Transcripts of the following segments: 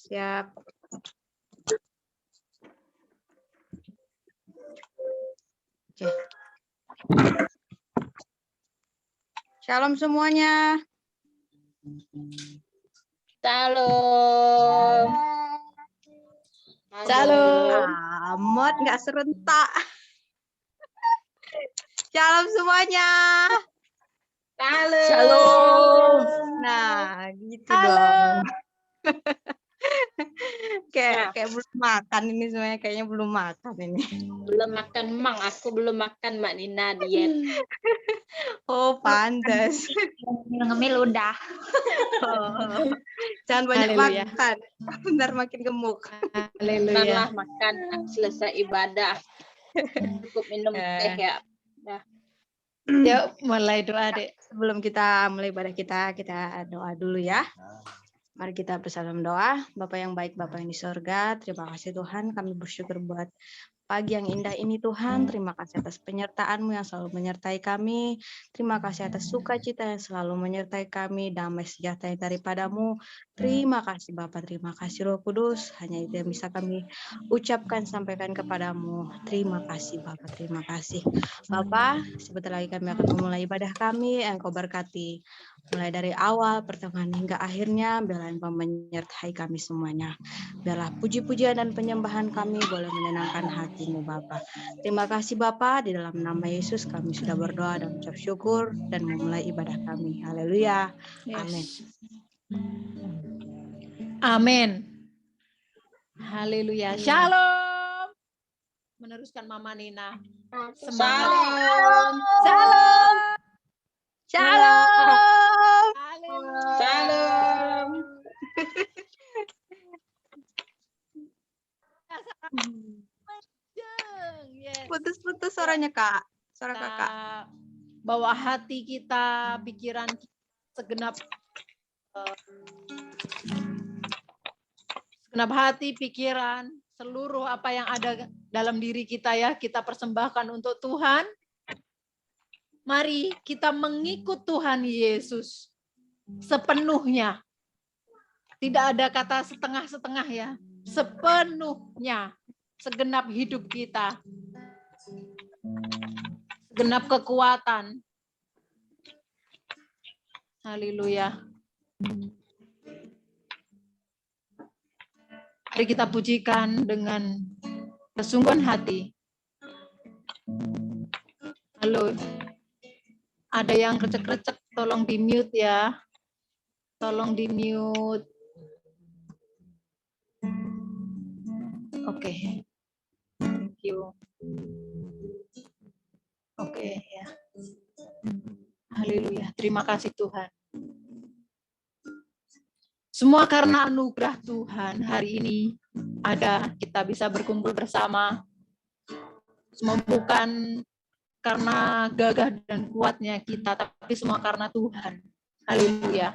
Siap. Oke. Shalom semuanya. Shalom. Shalom. Amat nggak serentak. Shalom semuanya. Shalom. Nah, gitu Halo. dong. Kayak belum makan ini semuanya, kayaknya belum makan ini. Belum makan, Mang. Aku belum makan, Mbak Nina, diet. Oh, pantas. Ngemil udah. Oh, jangan banyak Haleluya. makan. Bentar makin gemuk. Haleluya. Bentarlah makan, selesai ibadah. Cukup minum teh ya. Yuk, mulai doa, Dek. Sebelum kita mulai ibadah kita doa dulu ya. Mari kita bersama doa. Bapa yang baik, Bapa yang di sorga, terima kasih Tuhan, kami bersyukur buat pagi yang indah ini Tuhan. Terima kasih atas penyertaan-Mu yang selalu menyertai kami. Terima kasih atas sukacita yang selalu menyertai kami, damai sejahtera daripada-Mu. Terima kasih Bapa, terima kasih Roh Kudus. Hanya itu yang bisa kami ucapkan, sampaikan kepada-Mu. Terima kasih Bapa, terima kasih. Bapa, sebentar lagi kami akan memulai ibadah kami. Engkau berkati mulai dari awal, pertengahan hingga akhirnya. Biarlah Engkau menyertai kami semuanya. Biarlah puji-pujian dan penyembahan kami boleh menyenangkan hati-Mu Bapa. Terima kasih Bapa, di dalam nama Yesus kami sudah berdoa dan ucap syukur dan memulai ibadah kami. Haleluya. Amin. Amin. Haleluya. Shalom. Meneruskan Mama Nina. Semangat. Shalom. Shalom. Shalom. Haleluya. Shalom. Yes. Putus-putus suaranya Kak. Suara Kakak. Bawa hati kita, pikiran kita, segenap hati, pikiran, seluruh apa yang ada dalam diri kita ya, kita persembahkan untuk Tuhan. Mari kita mengikut Tuhan Yesus sepenuhnya. Tidak ada kata setengah-setengah ya, sepenuhnya, segenap hidup kita. Segenap kekuatan. Haleluya. Mari kita pujikan dengan kesungguhan hati. Halo. Ada yang krecek-krecek, tolong di-mute ya. Tolong di-mute. Oke. Thank you. Oke, ya. Haleluya. Terima kasih Tuhan. Semua karena anugerah Tuhan hari ini kita bisa berkumpul bersama. Semua bukan karena gagah dan kuatnya kita, tapi semua karena Tuhan. Haleluya.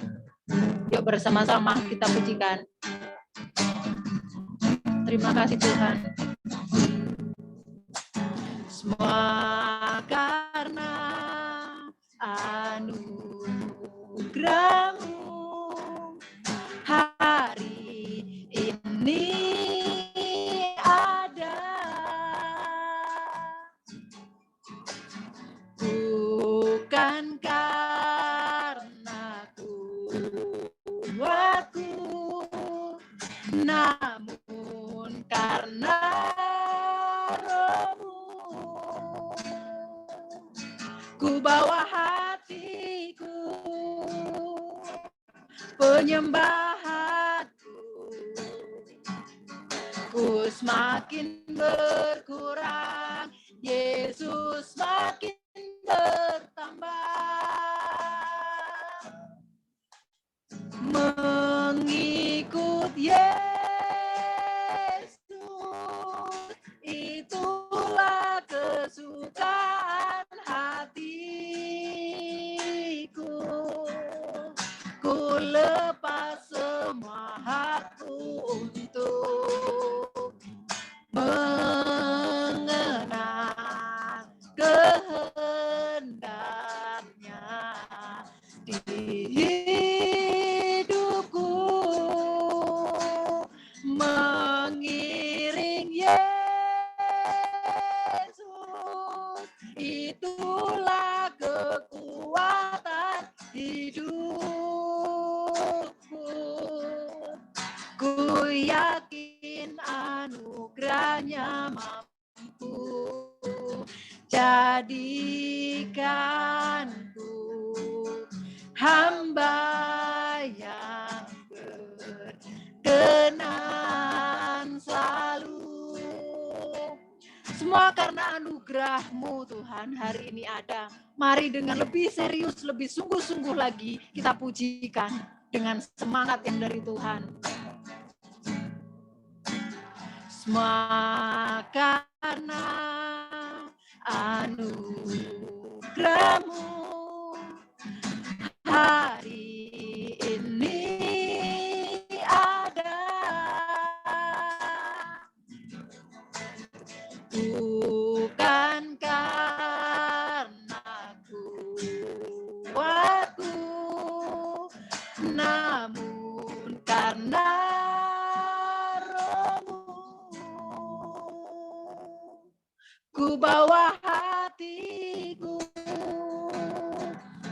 Yuk bersama-sama kita pujikan. Terima kasih Tuhan. Semua karena anugerah-Mu hari ini ada. Bukan karena kuatku, namun karena Roh-Mu. Ku bawa hatiku, penyembahanku, ku semakin berkurang, Yesus makin bertambah. Mengikut Yesus, itulah kesukaan hatiku. Ku lepas semua hakku untuk mengenang kehendaknya di hidupku. yakin anugerahnya mampu jadikanku hamba yang berkenan selalu. Semua karena anugerah-Mu Tuhan hari ini ada. Mari dengan lebih serius, lebih sungguh-sungguh lagi kita pujikan dengan semangat yang dari Tuhan. Semua karena anugerah-Mu hari ini ada. Bukan karena kuatku, namun karena Roh-Mu. Ku bawa hatiku,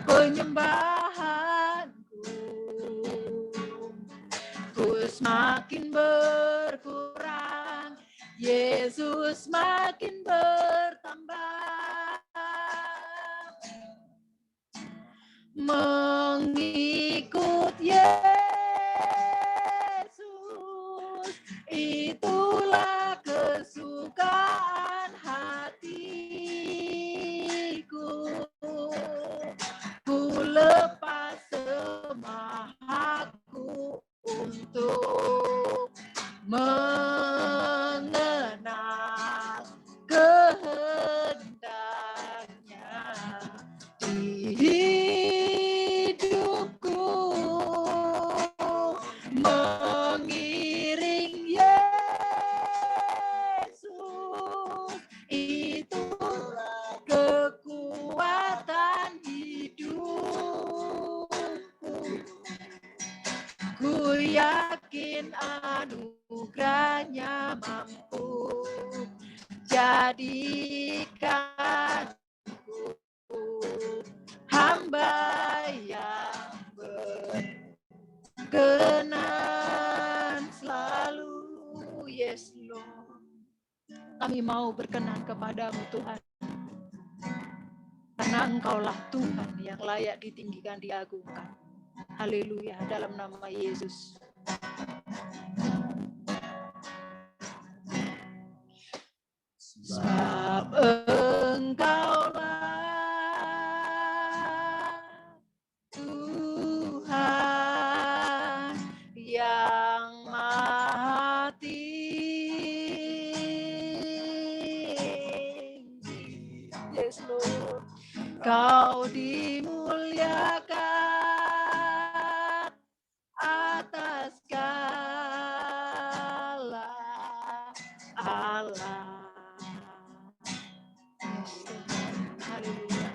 penyembahanku, ku semakin berkurang, Yesus makin bertambah. Mengikut Yesus, itulah kesukaan hatiku. Ku lepas semua hakku untuk mengenal kehendaknya di hidupku. Mengiring Yesus, itulah kekuatan hidupku. Ku yakin anugerahnya mampu jadikanku hamba yang berkenan selalu. Yes, Lord. Kami mau berkenan kepadamu Tuhan. Karena Engkaulah Tuhan yang layak ditinggikan, diagungkan. Haleluya, dalam nama Yesus. Sebab Engkaulah Tuhan yang Maha Tinggi. Yes, Lord. Kau dimuliakan atas segala Allah. Haleluya.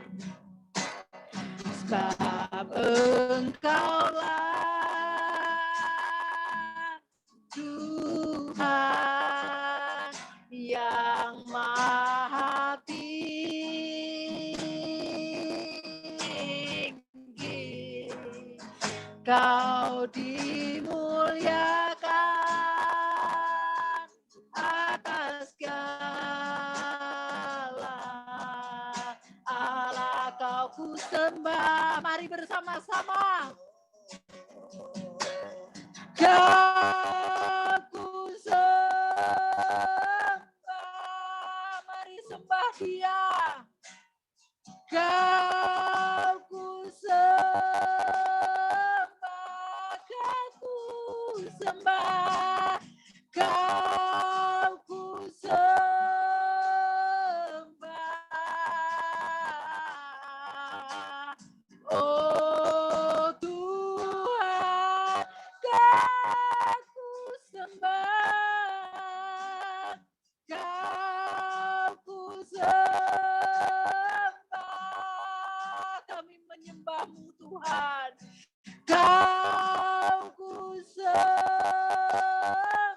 Sebab Engkaulah Tuhan yang Maha Tinggi. Kau dimuliakan atas segala Allah. Kau ku sembah. Mari bersama-sama. Kau ku sembah. Mari sembah Dia. Kau ku sembah, kau ku sembah, kau ku sembah. Oh Tuhan, kau ku sembah, kau ku sembah. Kami menyembah-Mu Tuhan. Kau ku sembah,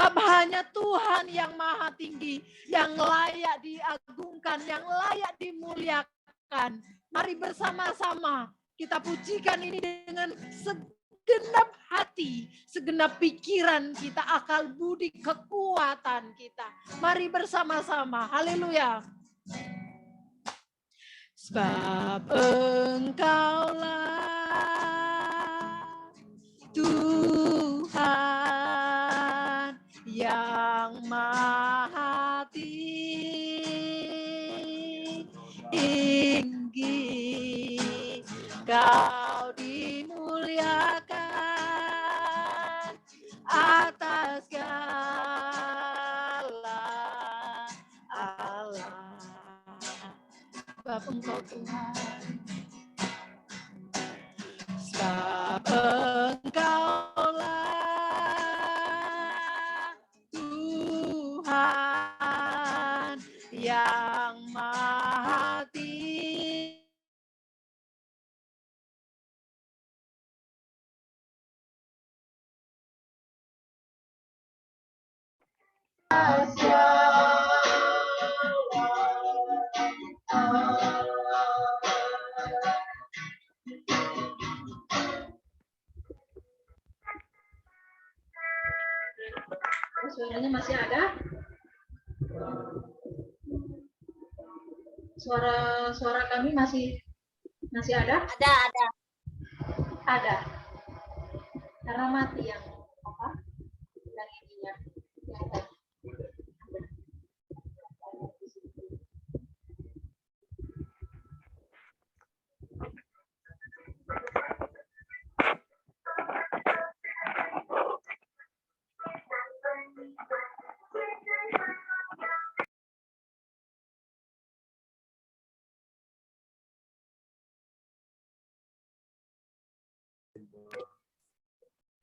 Sebab hanya Tuhan yang maha tinggi, yang layak diagungkan, yang layak dimuliakan. Mari bersama-sama kita pujikan ini dengan segenap hati, segenap pikiran kita, akal budi, kekuatan kita. Mari bersama-sama. Haleluya. Sebab Engkaulah Tuhan yang maha tinggi, Kau dimuliakan atas segala Allah. Sebab Engkau Tuhan, sebab Engkaulah Tuhan yang maha tinggi. Suaranya masih ada? Suara kami masih ada? Ada. Ada. Karena mati yang apa? Yang ininya. Yang tadi.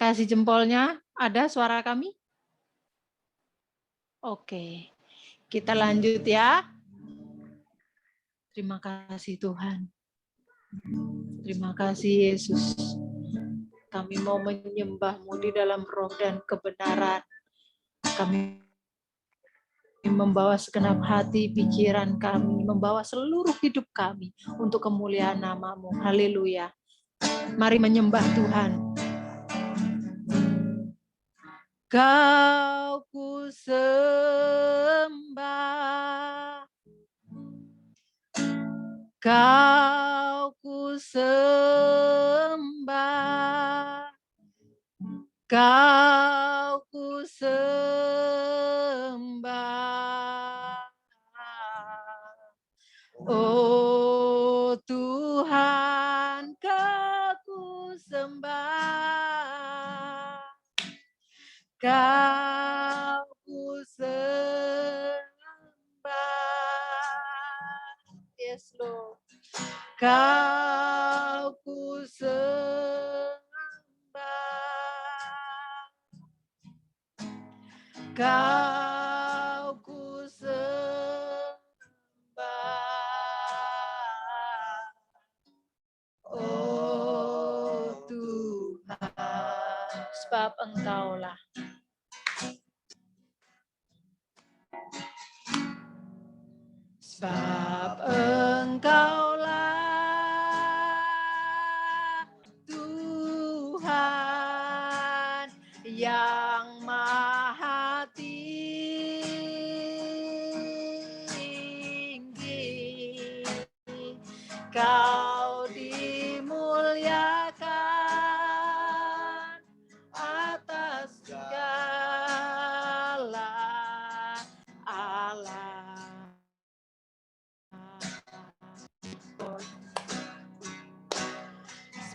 Kasih jempolnya, ada suara kami? Oke, kita lanjut ya. Terima kasih Tuhan. Terima kasih Yesus. Kami mau menyembah-Mu di dalam roh dan kebenaran. Kami membawa segenap hati, pikiran kami, membawa seluruh hidup kami untuk kemuliaan nama-Mu. Haleluya. Mari menyembah Tuhan. Kau ku sembah, Kau ku sembah, Kau ku sembah. Oh Tuhan, Kau ku sembah, Kau ku sembah. Yes, Lord. Kau ku sembah, Kau ku sembah. Oh Tuhan, sebab Engkaulah. Sebab Engkaulah Tuhan yang maha tinggi, Kau dimuliakan atas segala Allah.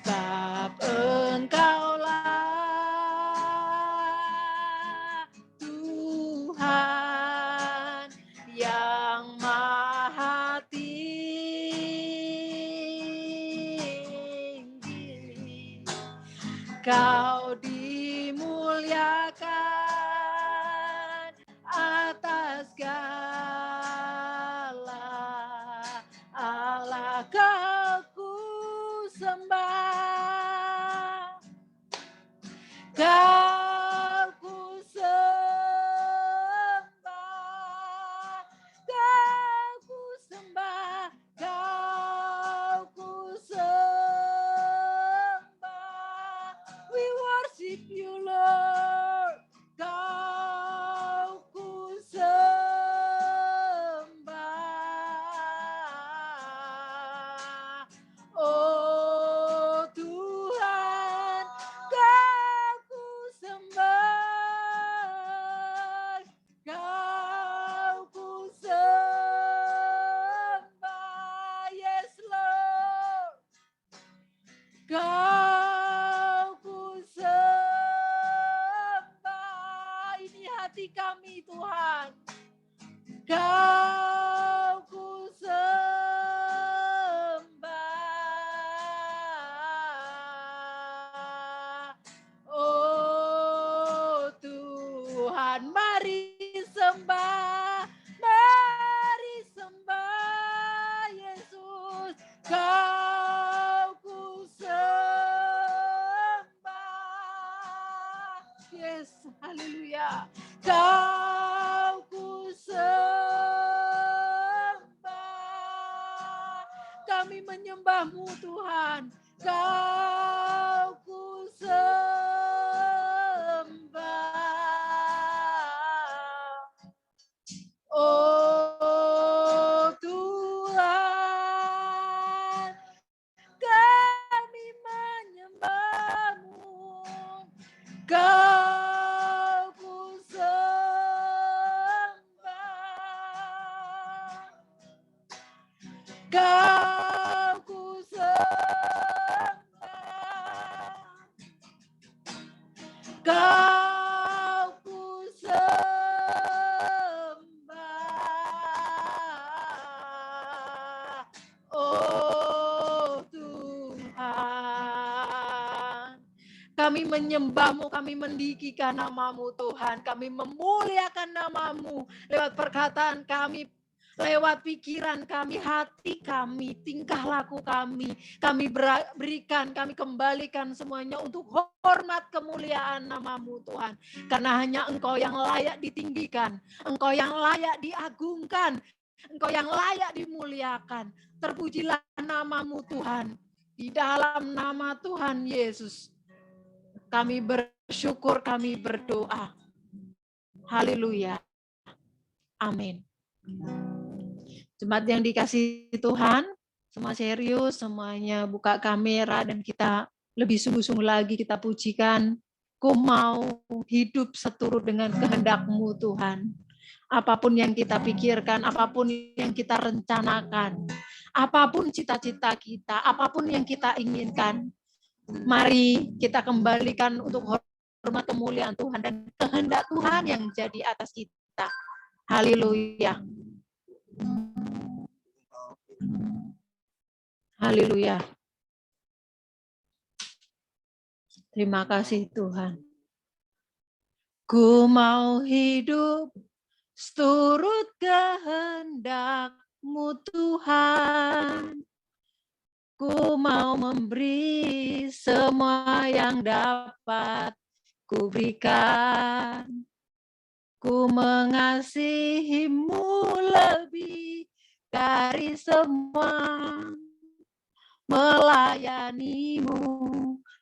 Sebab Engkaulah Tuhan yang maha tinggi, Kau dimuliakan atas segala Allah. Kau ku sembah, Kau ku sembah, worship you, Lord. Kau ku sembah. Oh Tuhan, Kau ku sembah. Kau ku sembah. Yes, Lord. Kau ku sembah. Ini hati kami, Tuhan. Kau ku sembah. Oh Tuhan, mari sembah. Mari sembah Yesus. Kau ku sembah. Yes, haleluya. Kau ku sembah. Kami menyembah-Mu Tuhan. Kau ku sembah. Oh Tuhan, kami menyembah-Mu. Kau ku sembah. Kau ku sembah. Kau ku sembah. Oh Tuhan, kami menyembah-Mu, kami meninggikan nama-Mu Tuhan, kami memuliakan nama-Mu lewat perkataan kami, lewat pikiran kami, hati kami, tingkah laku kami berikan, kami kembalikan semuanya untuk hormat kemuliaan nama-Mu Tuhan. Karena hanya Engkau yang layak ditinggikan, Engkau yang layak diagungkan, Engkau yang layak dimuliakan. Terpujilah nama-Mu Tuhan. Di dalam nama Tuhan Yesus, kami bersyukur, kami berdoa. Haleluya. Amin. Jemaat yang dikasihi Tuhan, semua serius, semuanya buka kamera dan kita lebih sungguh-sungguh lagi kita pujikan. Ku mau hidup seturut dengan kehendak-Mu Tuhan. Apapun yang kita pikirkan, apapun yang kita rencanakan, apapun cita-cita kita, apapun yang kita inginkan, mari kita kembalikan untuk hormat kemuliaan Tuhan dan kehendak Tuhan yang jadi atas kita. Haleluya. Haleluya. Terima kasih Tuhan. Ku mau hidup seturut kehendak-Mu Tuhan. Ku mau memberi semua yang dapat ku berikan. Ku mengasihi-Mu lebih dari semua, melayani-Mu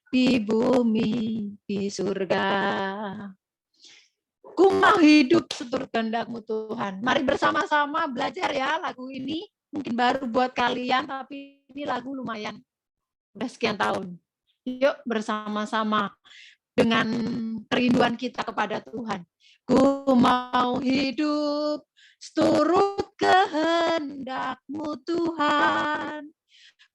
di bumi, di surga. Ku mau hidup seturut kehendak-Mu Tuhan. Mari bersama-sama belajar ya lagu ini. Mungkin baru buat kalian, tapi ini lagu lumayan. Udah sekian tahun. Yuk bersama-sama dengan kerinduan kita kepada Tuhan. Ku mau hidup seturut kehendak-Mu Tuhan.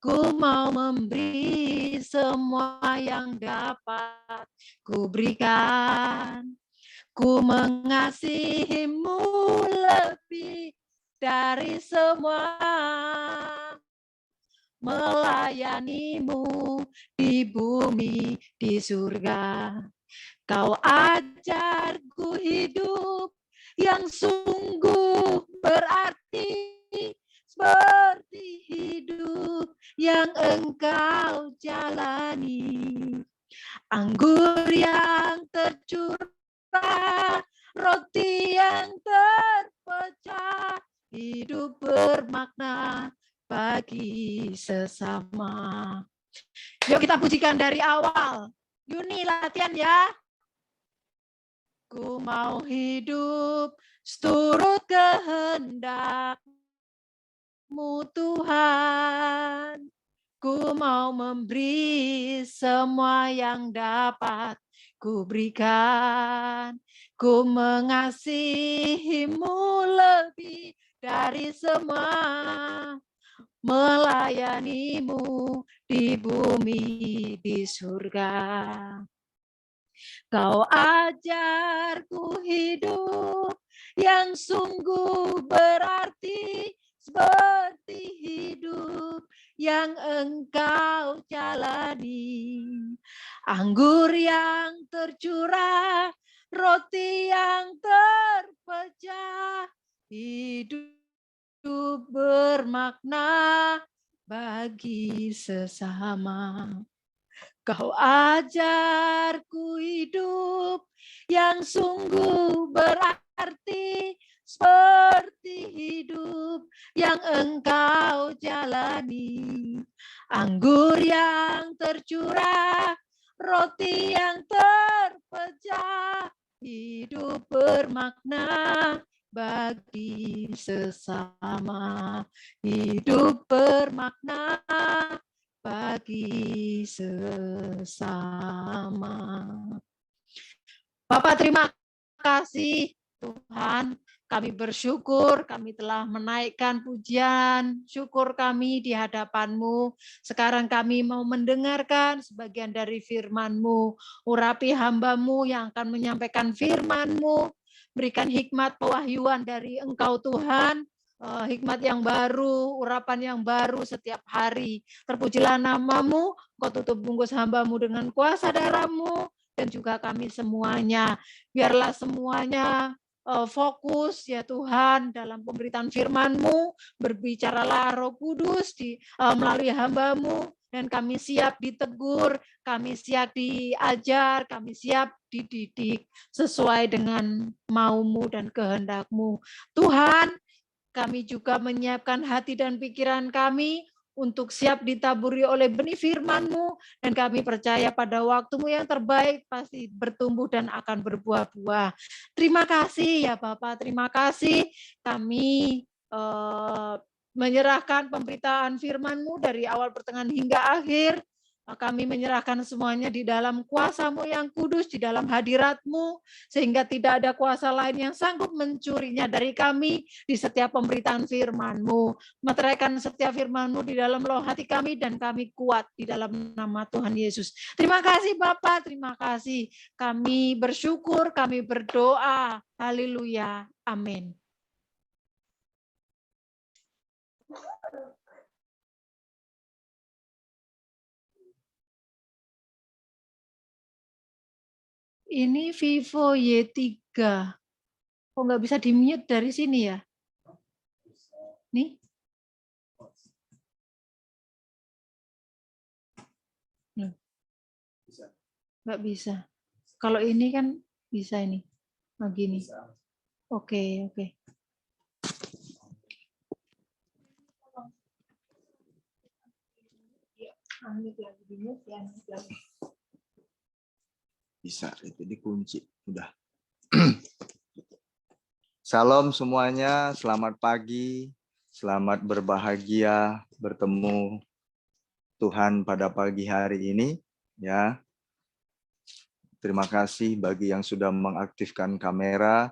Ku mau memberi semua yang dapat ku berikan. Ku mengasihi-Mu lebih dari semua, melayani-Mu di bumi, di surga. Kau ajarku hidup yang sungguh berarti, seperti hidup yang Engkau jalani. Anggur yang tercurah, roti yang terpecah, hidup bermakna bagi sesama. Yuk kita pujikan dari awal. Yuni latihan ya. Ku mau hidup seturut kehendak-Mu Tuhan. Ku mau memberi semua yang dapat ku berikan. Ku mengasihi-Mu lebih dari semua. Melayani-Mu di bumi, di surga. Kau ajarku hidup yang sungguh berarti, seperti hidup yang Engkau jalani. Anggur yang tercurah, roti yang terpecah, hidup bermakna bagi sesama. Kau ajarku hidup yang sungguh berarti, seperti hidup yang Engkau jalani. Anggur yang tercurah, roti yang terpecah, hidup bermakna bagi sesama. Hidup bermakna bagi sesama. Bapak, terima kasih Tuhan. Kami bersyukur, kami telah menaikkan pujian, syukur kami di hadapan-Mu. Sekarang kami mau mendengarkan sebagian dari firman-Mu. Urapi hamba-Mu yang akan menyampaikan firman-Mu. Berikan hikmat pewahyuan dari Engkau Tuhan. Hikmat yang baru, urapan yang baru setiap hari. Terpujilah nama-Mu, Kau tutup bungkus hamba-Mu dengan kuasa darah-Mu, dan juga kami semuanya. Biarlah semuanya fokus ya Tuhan dalam pemberitaan firman-Mu, berbicaralah Roh Kudus melalui hamba-Mu, dan kami siap ditegur, kami siap diajar, kami siap dididik sesuai dengan mau-Mu dan kehendak-Mu. Tuhan, kami juga menyiapkan hati dan pikiran kami untuk siap ditaburi oleh benih firman-Mu, dan kami percaya pada waktu-Mu yang terbaik pasti bertumbuh dan akan berbuah-buah. Terima kasih ya Bapak, terima kasih. Kami menyerahkan pemberitaan firman-Mu dari awal, pertengahan hingga akhir. Kami menyerahkan semuanya di dalam kuasa-Mu yang kudus, di dalam hadirat-Mu, sehingga tidak ada kuasa lain yang sanggup mencurinya dari kami di setiap pemberitaan firman-Mu. Meteraikan setiap firman-Mu di dalam roh hati kami, dan kami kuat di dalam nama Tuhan Yesus. Terima kasih Bapak, terima kasih. Kami bersyukur, kami berdoa. Haleluya. Amin. Ini Vivo Y3. Kok nggak bisa di-mute dari sini ya? Nih. Nggak bisa. Kalau ini kan bisa ini. Begini. Oke. Bisa, itu dikunci. Udah. Salam semuanya, selamat pagi, selamat berbahagia bertemu Tuhan pada pagi hari ini. Ya, terima kasih bagi yang sudah mengaktifkan kamera,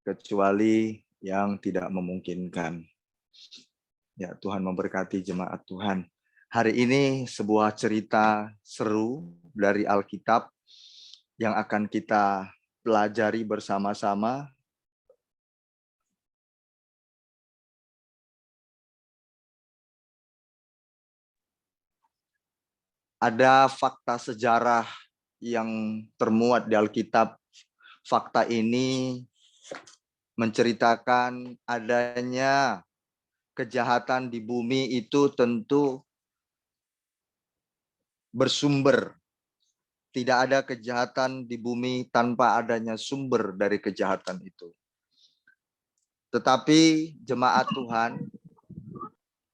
kecuali yang tidak memungkinkan. Ya, Tuhan memberkati jemaat Tuhan. Hari ini sebuah cerita seru dari Alkitab yang akan kita pelajari bersama-sama. Ada fakta sejarah yang termuat di Alkitab. Fakta ini menceritakan adanya kejahatan di bumi itu tentu bersumber. Tidak ada kejahatan di bumi tanpa adanya sumber dari kejahatan itu. Tetapi jemaat Tuhan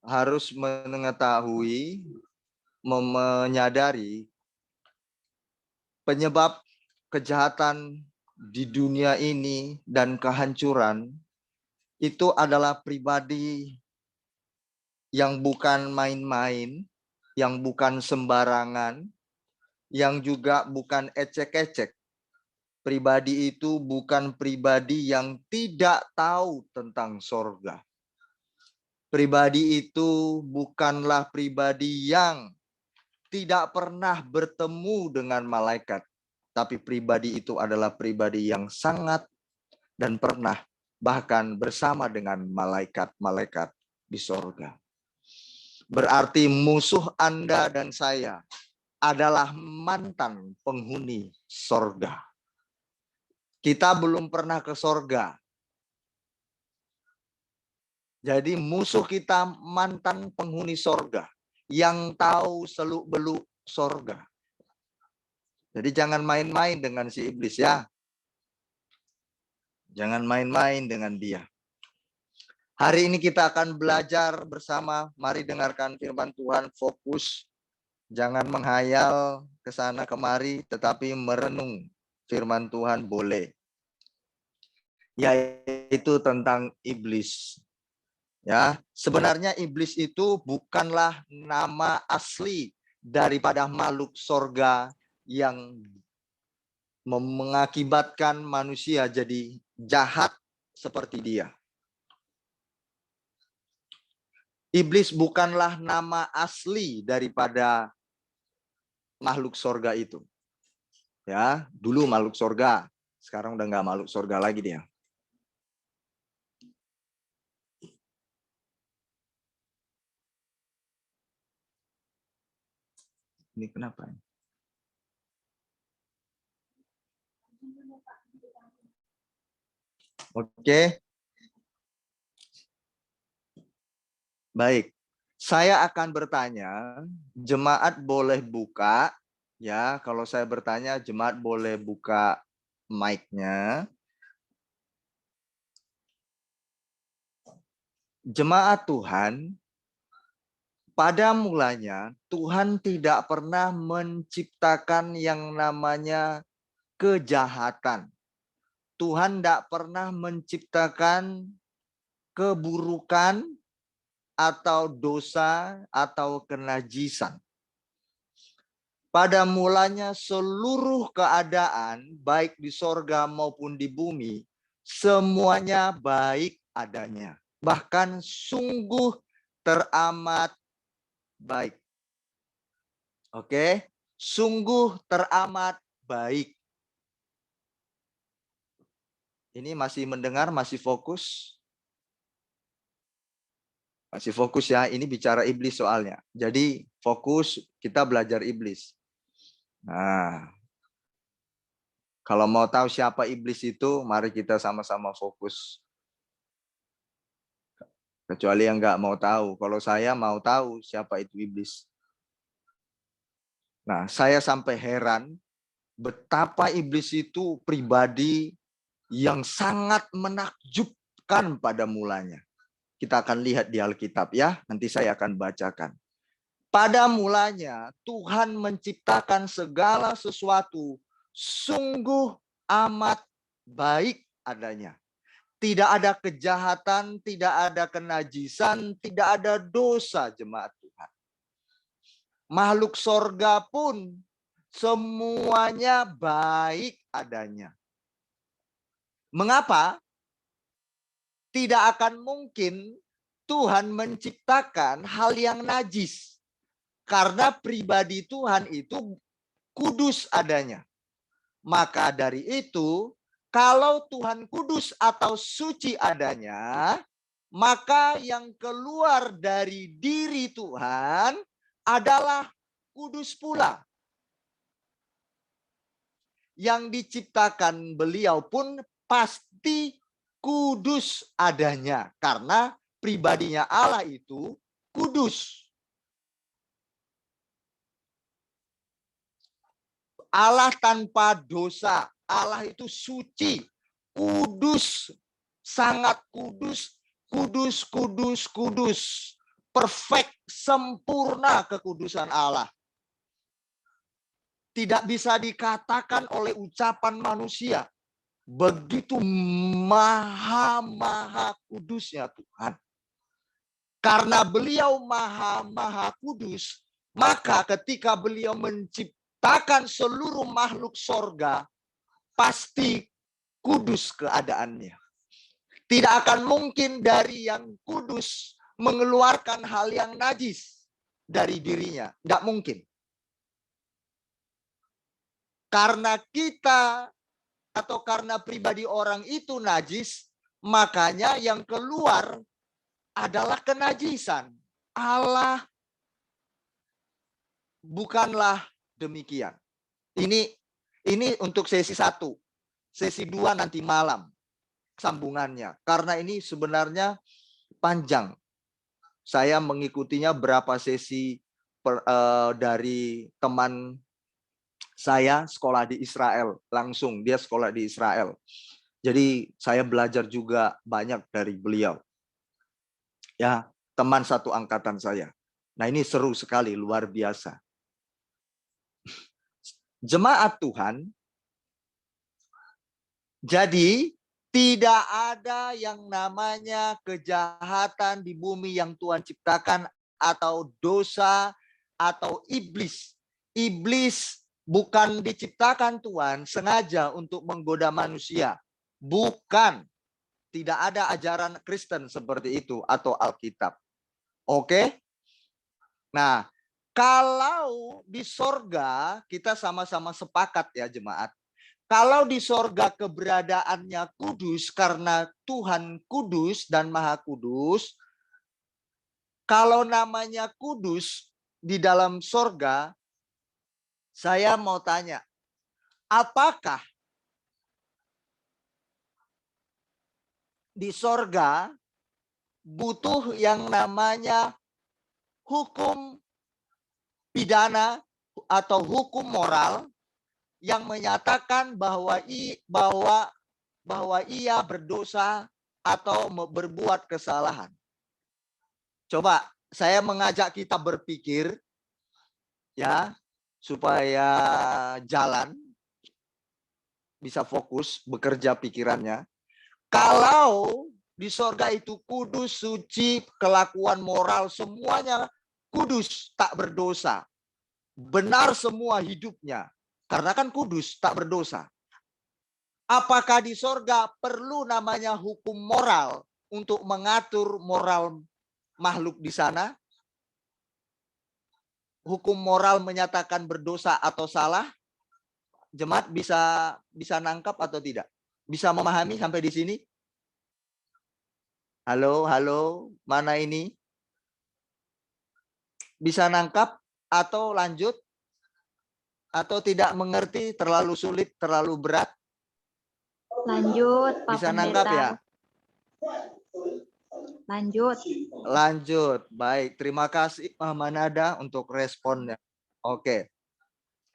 harus mengetahui, menyadari penyebab kejahatan di dunia ini dan kehancuran itu adalah pribadi yang bukan main-main, yang bukan sembarangan, yang juga bukan ecek-ecek. Pribadi itu bukan pribadi yang tidak tahu tentang sorga. Pribadi itu bukanlah pribadi yang tidak pernah bertemu dengan malaikat. Tapi pribadi itu adalah pribadi yang sangat dan pernah bahkan bersama dengan malaikat-malaikat di sorga. Berarti musuh Anda dan saya adalah mantan penghuni sorga. Kita belum pernah ke sorga. Jadi musuh kita mantan penghuni sorga yang tahu seluk-beluk sorga. Jadi jangan main-main dengan si iblis ya. Jangan main-main dengan dia. Hari ini kita akan belajar bersama. Mari dengarkan firman Tuhan, fokus. Jangan menghayal ke sana kemari, tetapi merenung firman Tuhan boleh. Yaitu tentang iblis. Ya, sebenarnya iblis itu bukanlah nama asli daripada makhluk sorga yang mengakibatkan manusia jadi jahat seperti dia. Iblis bukanlah nama asli daripada makhluk sorga itu. Ya, dulu makhluk sorga, sekarang udah nggak makhluk sorga lagi dia. Ini kenapa? Oke. Baik. Saya akan bertanya, jemaat boleh buka ya, kalau saya bertanya jemaat boleh buka mic-nya. Jemaat Tuhan, pada mulanya Tuhan tidak pernah menciptakan yang namanya kejahatan. Tuhan tidak pernah menciptakan keburukan atau dosa atau kenajisan. Pada mulanya seluruh keadaan baik di sorga maupun di bumi semuanya baik adanya. Bahkan sungguh teramat baik. Oke, sungguh teramat baik. Ini masih mendengar, masih fokus? Masih fokus ya, ini bicara iblis soalnya. Jadi fokus, kita belajar iblis. Nah, kalau mau tahu siapa iblis itu, mari kita sama-sama fokus. Kecuali yang nggak mau tahu. Kalau saya mau tahu siapa itu iblis. Nah, saya sampai heran betapa iblis itu pribadi yang sangat menakjubkan pada mulanya. Kita akan lihat di Alkitab ya, nanti saya akan bacakan. Pada mulanya Tuhan menciptakan segala sesuatu sungguh amat baik adanya. Tidak ada kejahatan, tidak ada kenajisan, tidak ada dosa jemaat Tuhan. Makhluk sorga pun semuanya baik adanya. Mengapa? Tidak akan mungkin Tuhan menciptakan hal yang najis. Karena pribadi Tuhan itu kudus adanya. Maka dari itu, kalau Tuhan kudus atau suci adanya, maka yang keluar dari diri Tuhan adalah kudus pula. Yang diciptakan beliau pun pasti kudus adanya. Karena pribadinya Allah itu kudus. Allah tanpa dosa. Allah itu suci. Kudus. Sangat kudus. Kudus, kudus, kudus. Perfect, sempurna kekudusan Allah. Tidak bisa dikatakan oleh ucapan manusia. Begitu maha kudusnya Tuhan. Karena beliau maha kudus, maka ketika beliau menciptakan seluruh makhluk sorga, pasti kudus keadaannya. Tidak akan mungkin dari yang kudus mengeluarkan hal yang najis dari dirinya. Tidak mungkin. Karena kita atau karena pribadi orang itu najis, makanya yang keluar adalah kenajisan. Allah bukanlah demikian. Ini untuk sesi 1. Sesi 2 nanti malam sambungannya. Karena ini sebenarnya panjang. Saya mengikutinya berapa sesi dari teman saya sekolah di Israel. Langsung dia sekolah di Israel. Jadi saya belajar juga banyak dari beliau. Ya, teman satu angkatan saya. Nah, ini seru sekali, luar biasa. Jemaat Tuhan, jadi tidak ada yang namanya kejahatan di bumi yang Tuhan ciptakan atau dosa atau iblis. Iblis bukan diciptakan Tuhan sengaja untuk menggoda manusia. Bukan. Tidak ada ajaran Kristen seperti itu atau Alkitab. Oke? Nah, kalau di sorga, kita sama-sama sepakat ya jemaat. Kalau di sorga keberadaannya kudus karena Tuhan kudus dan maha kudus. Kalau namanya kudus di dalam sorga, saya mau tanya, apakah di sorga butuh yang namanya hukum pidana atau hukum moral yang menyatakan bahwa ia berdosa atau berbuat kesalahan? Coba saya mengajak kita berpikir ya, supaya jalan bisa fokus bekerja pikirannya. Kalau di sorga itu kudus, suci, kelakuan moral, semuanya kudus, tak berdosa. Benar semua hidupnya. Karena kan kudus, tak berdosa. Apakah di sorga perlu namanya hukum moral untuk mengatur moral makhluk di sana? Hukum moral menyatakan berdosa atau salah? Jemaat bisa nangkap atau tidak? Bisa memahami sampai di sini? Halo, mana ini? Bisa nangkap atau lanjut? Atau tidak mengerti, terlalu sulit, terlalu berat? Lanjut, Pak Bisa Pendeta. nangkap ya? Lanjut. Baik, terima kasih Manada untuk responnya. Oke.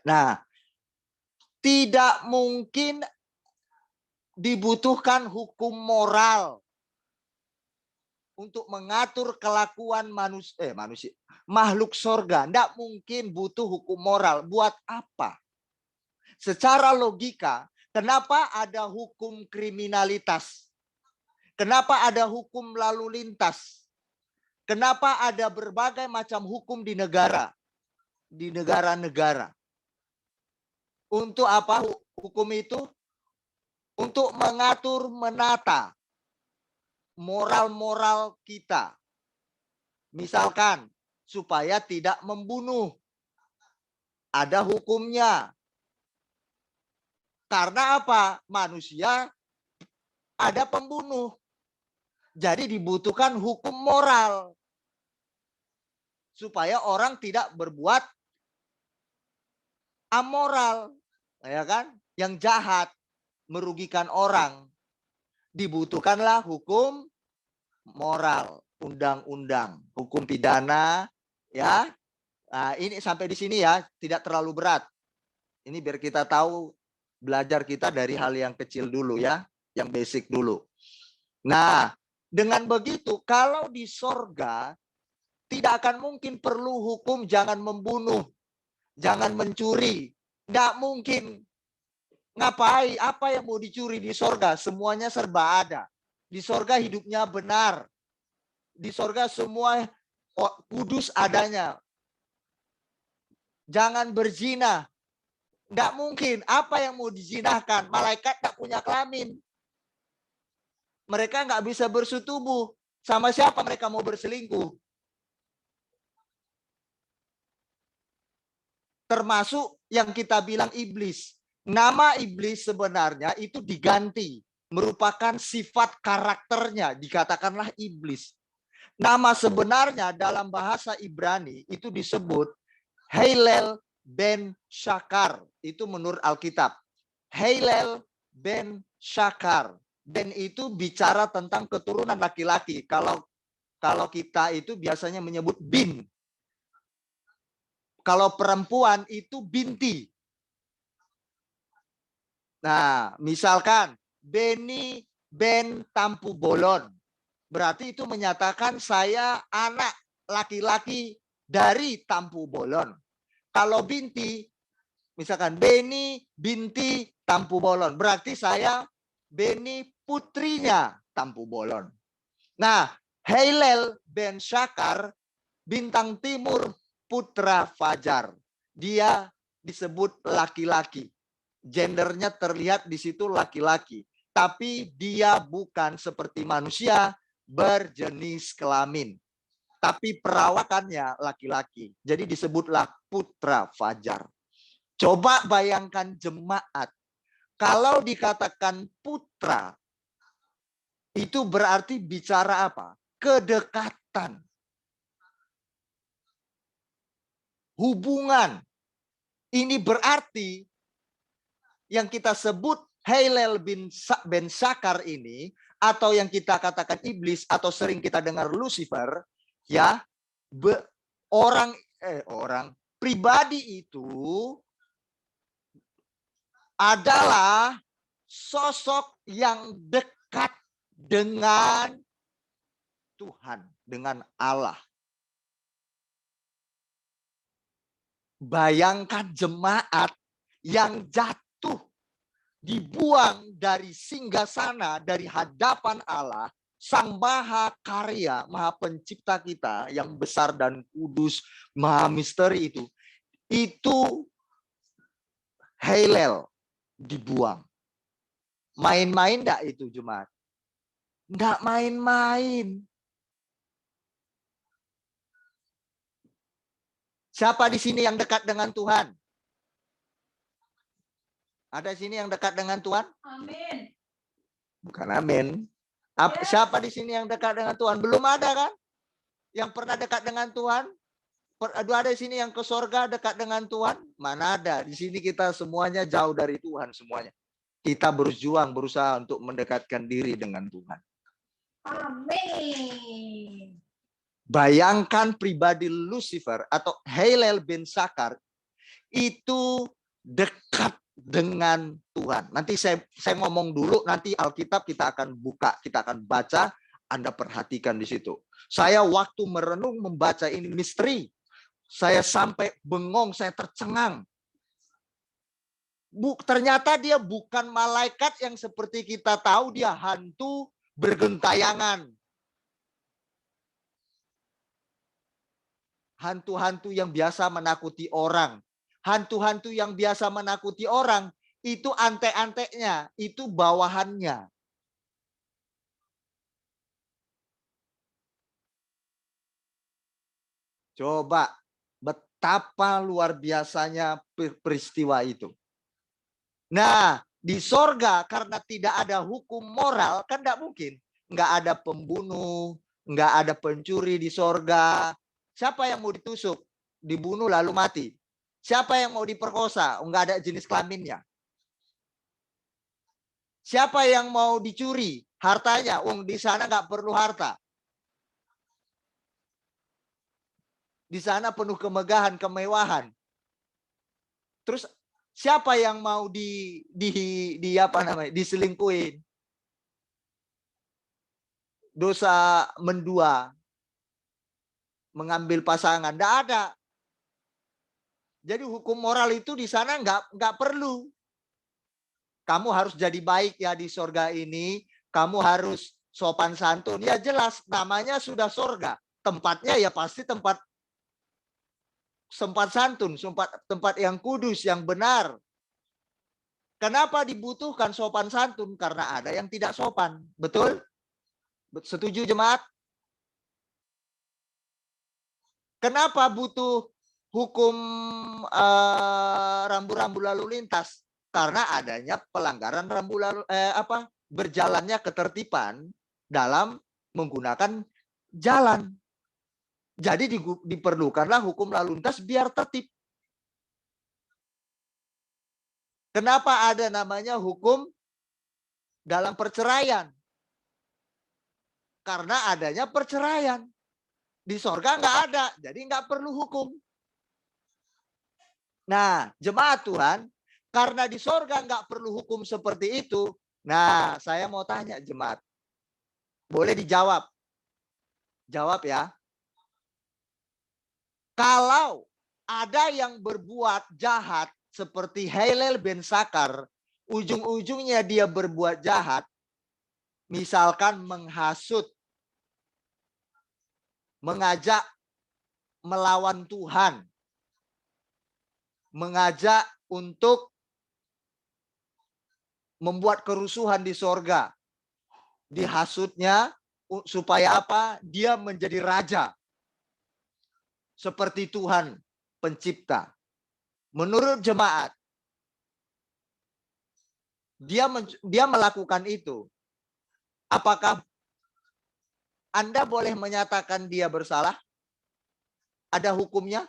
Nah, tidak mungkin dibutuhkan hukum moral untuk mengatur kelakuan manusia, makhluk sorga. Tidak mungkin butuh hukum moral. Buat apa? Secara logika, kenapa ada hukum kriminalitas? Kenapa ada hukum lalu lintas? Kenapa ada berbagai macam hukum di negara? Di negara-negara. Untuk apa hukum itu? Untuk mengatur, menata moral-moral kita. Misalkan, supaya tidak membunuh. Ada hukumnya. Karena apa? Manusia ada pembunuh. Jadi dibutuhkan hukum moral. Supaya orang tidak berbuat amoral. Ya kan? Yang jahat. Merugikan orang. Dibutuhkanlah hukum moral. Undang-undang. Hukum pidana. Ya. Nah, ini sampai di sini ya. Tidak terlalu berat. Ini biar kita tahu. Belajar kita dari hal yang kecil dulu ya. Yang basic dulu. Nah. Dengan begitu, kalau di sorga, tidak akan mungkin perlu hukum jangan membunuh, jangan mencuri. Nggak mungkin. Ngapain? Apa yang mau dicuri di sorga? Semuanya serba ada. Di sorga hidupnya benar. Di sorga semua kudus adanya. Jangan berzina. Nggak mungkin. Apa yang mau dizinakan? Malaikat nggak punya kelamin. Mereka nggak bisa bersetubuh. Sama siapa mereka mau berselingkuh? Termasuk yang kita bilang iblis. Nama iblis sebenarnya itu diganti. Merupakan sifat karakternya. Dikatakanlah iblis. Nama sebenarnya dalam bahasa Ibrani itu disebut Heilel ben Shakar. Itu menurut Alkitab. Heilel ben Shakar. Ben itu bicara tentang keturunan laki-laki. Kalau kita itu biasanya menyebut bin. Kalau perempuan itu binti. Nah, misalkan Beni ben Tampu Bolon. Berarti itu menyatakan saya anak laki-laki dari Tampu Bolon. Kalau binti, misalkan Beni binti Tampu Bolon. Berarti saya Beni putrinya Tampu Bolon. Nah, Heilel ben Shakar, bintang timur putra Fajar. Dia disebut laki-laki. Gendernya terlihat di situ laki-laki. Tapi dia bukan seperti manusia berjenis kelamin. Tapi perawakannya laki-laki. Jadi disebutlah putra Fajar. Coba bayangkan jemaat. Kalau dikatakan putra, itu berarti bicara apa? Kedekatan. Hubungan. Ini berarti yang kita sebut Heilel ben Shakar ini, atau yang kita katakan iblis, atau sering kita dengar Lucifer, ya, orang pribadi itu adalah sosok yang dekat dengan Tuhan, dengan Allah. Bayangkan jemaat yang jatuh, dibuang dari singgasana, dari hadapan Allah, Sang Maha Karya, Maha Pencipta kita, yang besar dan kudus, Maha Misteri itu Heilel dibuang. Main-main enggak itu jemaat? Enggak main-main. Siapa di sini yang dekat dengan Tuhan? Ada sini yang dekat dengan Tuhan? Amin. Bukan amin. Siapa di sini yang dekat dengan Tuhan? Belum ada kan? Yang pernah dekat dengan Tuhan? Ada di sini yang ke sorga dekat dengan Tuhan? Mana ada? Di sini kita semuanya jauh dari Tuhan semuanya. Kita berjuang, berusaha untuk mendekatkan diri dengan Tuhan. Amin. Bayangkan pribadi Lucifer atau Heilel bin Shakar itu dekat dengan Tuhan. Nanti saya ngomong dulu, nanti Alkitab kita akan buka, kita akan baca, Anda perhatikan di situ. Saya waktu merenung membaca ini misteri, saya sampai bengong, saya tercengang. Ternyata dia bukan malaikat yang seperti kita tahu, dia hantu bergentayangan. Hantu-hantu yang biasa menakuti orang. Hantu-hantu yang biasa menakuti orang, itu antek-anteknya, itu bawahannya. Coba, betapa luar biasanya peristiwa itu. Nah, di sorga karena tidak ada hukum moral, kan nggak mungkin. Nggak ada pembunuh, nggak ada pencuri di sorga. Siapa yang mau ditusuk? Dibunuh lalu mati. Siapa yang mau diperkosa? Nggak ada jenis kelaminnya. Siapa yang mau dicuri hartanya? Di sana nggak perlu harta. Di sana penuh kemegahan, kemewahan. Terus siapa yang mau diselingkuhin? Dosa mendua, mengambil pasangan, tidak ada. Jadi hukum moral itu di sana nggak perlu. Kamu harus jadi baik ya di sorga ini. Kamu harus sopan santun. Ya jelas namanya sudah sorga. Tempatnya ya pasti tempat santun, tempat yang kudus, yang benar. Kenapa dibutuhkan sopan santun? Karena ada yang tidak sopan. Betul? Setuju jemaat? Kenapa butuh hukum rambu-rambu lalu lintas? Karena adanya pelanggaran berjalannya ketertiban dalam menggunakan jalan. Jadi diperlukanlah hukum lalu lintas biar tertib. Kenapa ada namanya hukum dalam perceraian? Karena adanya perceraian. Di sorga nggak ada, jadi nggak perlu hukum. Nah, jemaat Tuhan, karena di sorga nggak perlu hukum seperti itu. Nah, saya mau tanya jemaat. Boleh dijawab? Jawab ya. Kalau ada yang berbuat jahat seperti Hillel bin Sakar, ujung-ujungnya dia berbuat jahat, misalkan menghasut, mengajak melawan Tuhan, mengajak untuk membuat kerusuhan di sorga, dihasutnya supaya apa? Dia menjadi raja seperti Tuhan pencipta. Menurut jemaat, dia melakukan itu. Apakah Anda boleh menyatakan dia bersalah? Ada hukumnya?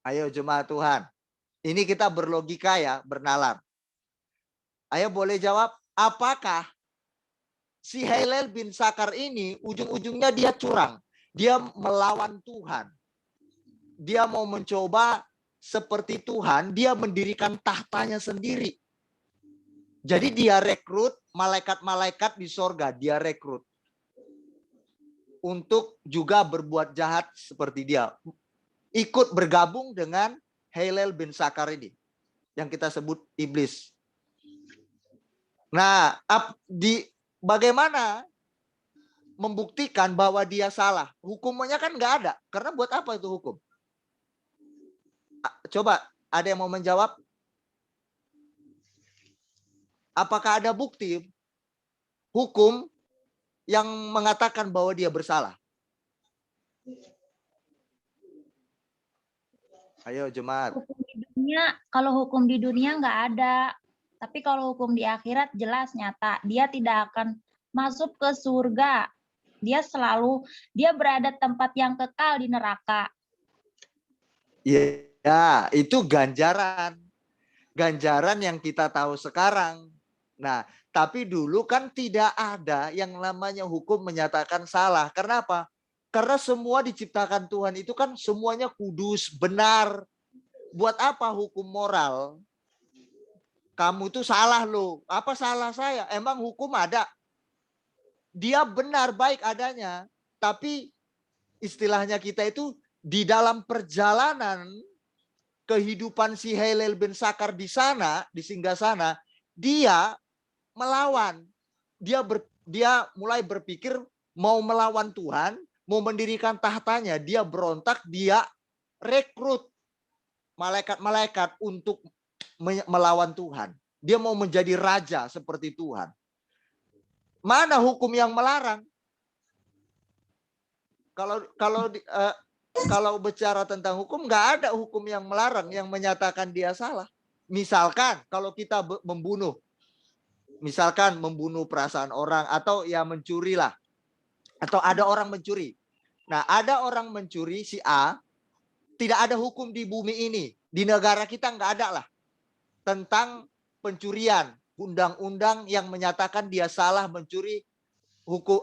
Ayo jemaat Tuhan. Ini kita berlogika ya, bernalar. Ayo boleh jawab, apakah si Hillel bin Sakar ini ujung-ujungnya dia curang? Dia melawan Tuhan. Dia mau mencoba seperti Tuhan, dia mendirikan tahtanya sendiri. Jadi dia rekrut malaikat-malaikat di sorga, dia rekrut untuk juga berbuat jahat seperti dia. Ikut bergabung dengan Hillel bin Sakar ini, yang kita sebut iblis. Nah, bagaimana membuktikan bahwa dia salah? Hukumnya kan nggak ada, karena buat apa itu hukum? Coba, ada yang mau menjawab? Apakah ada bukti hukum yang mengatakan bahwa dia bersalah? Ayo jemaat. Kalau hukum di dunia nggak ada, tapi kalau hukum di akhirat jelas nyata. Dia tidak akan masuk ke surga. Dia berada tempat yang kekal di neraka. Ya, itu ganjaran. Ganjaran yang kita tahu sekarang. Nah, tapi dulu kan tidak ada yang namanya hukum menyatakan salah. Kenapa? Karena semua diciptakan Tuhan itu kan semuanya kudus, benar. Buat apa hukum moral? Kamu tuh salah loh. Apa salah saya? Emang hukum ada? Dia benar, baik adanya. Tapi istilahnya kita itu di dalam perjalanan kehidupan si Hillel bin Sakar di sana, di singgasana, dia melawan. Dia mulai berpikir mau melawan Tuhan, mau mendirikan tahtanya. Dia berontak, dia rekrut malaikat-malaikat untuk melawan Tuhan. Dia mau menjadi raja seperti Tuhan. Mana hukum yang melarang? Kalau bicara tentang hukum, nggak ada hukum yang melarang, yang menyatakan dia salah. Misalkan kalau kita membunuh, misalkan membunuh perasaan orang, atau ya mencuri lah, atau ada orang mencuri. Nah, ada orang mencuri si A, tidak ada hukum di bumi ini, di negara kita nggak ada lah tentang pencurian, undang-undang yang menyatakan dia salah mencuri, hukum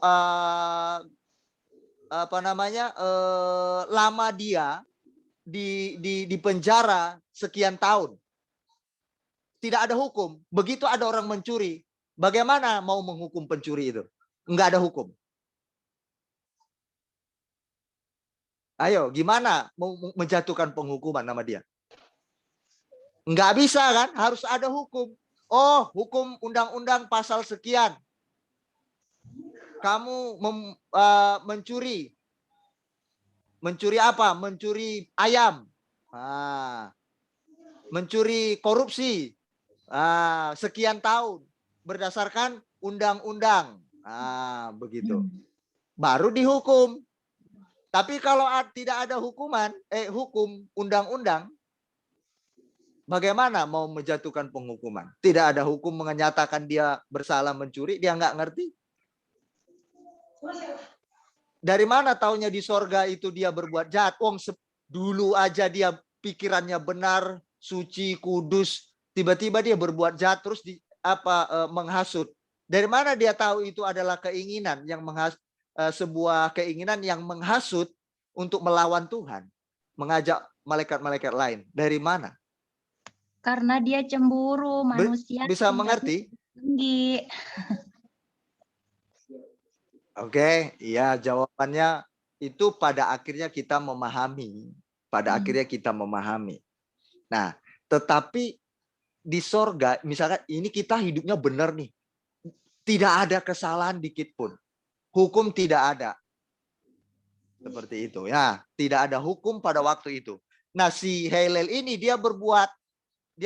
lama dia di penjara sekian tahun. Tidak ada hukum. Begitu ada orang mencuri, bagaimana mau menghukum pencuri itu? Enggak ada hukum. Ayo, gimana mau menjatuhkan penghukuman nama dia? Nggak bisa kan? Harus ada hukum. Oh, hukum undang-undang pasal sekian. Kamu mencuri. Mencuri apa? Mencuri ayam. Mencuri korupsi. Sekian tahun. Berdasarkan undang-undang. Begitu. Baru dihukum. Tapi kalau tidak ada hukum undang-undang, bagaimana mau menjatuhkan penghukuman? Tidak ada hukum menyatakan dia bersalah mencuri, dia nggak ngerti. Dari mana taunya di sorga itu dia berbuat jahat? Dulu aja dia pikirannya benar, suci, kudus, tiba-tiba dia berbuat jahat terus menghasut. Dari mana dia tahu itu adalah keinginan yang sebuah keinginan yang menghasut untuk melawan Tuhan, mengajak malaikat-malaikat lain. Dari mana? Karena dia cemburu, manusia bisa mengerti? Tinggi. Oke, iya, jawabannya itu pada akhirnya kita memahami. Pada akhirnya kita memahami. Nah, tetapi di sorga, misalkan ini kita hidupnya benar nih. Tidak ada kesalahan dikit pun. Hukum tidak ada. Seperti itu ya, tidak ada hukum pada waktu itu. Nah, si Hillel ini dia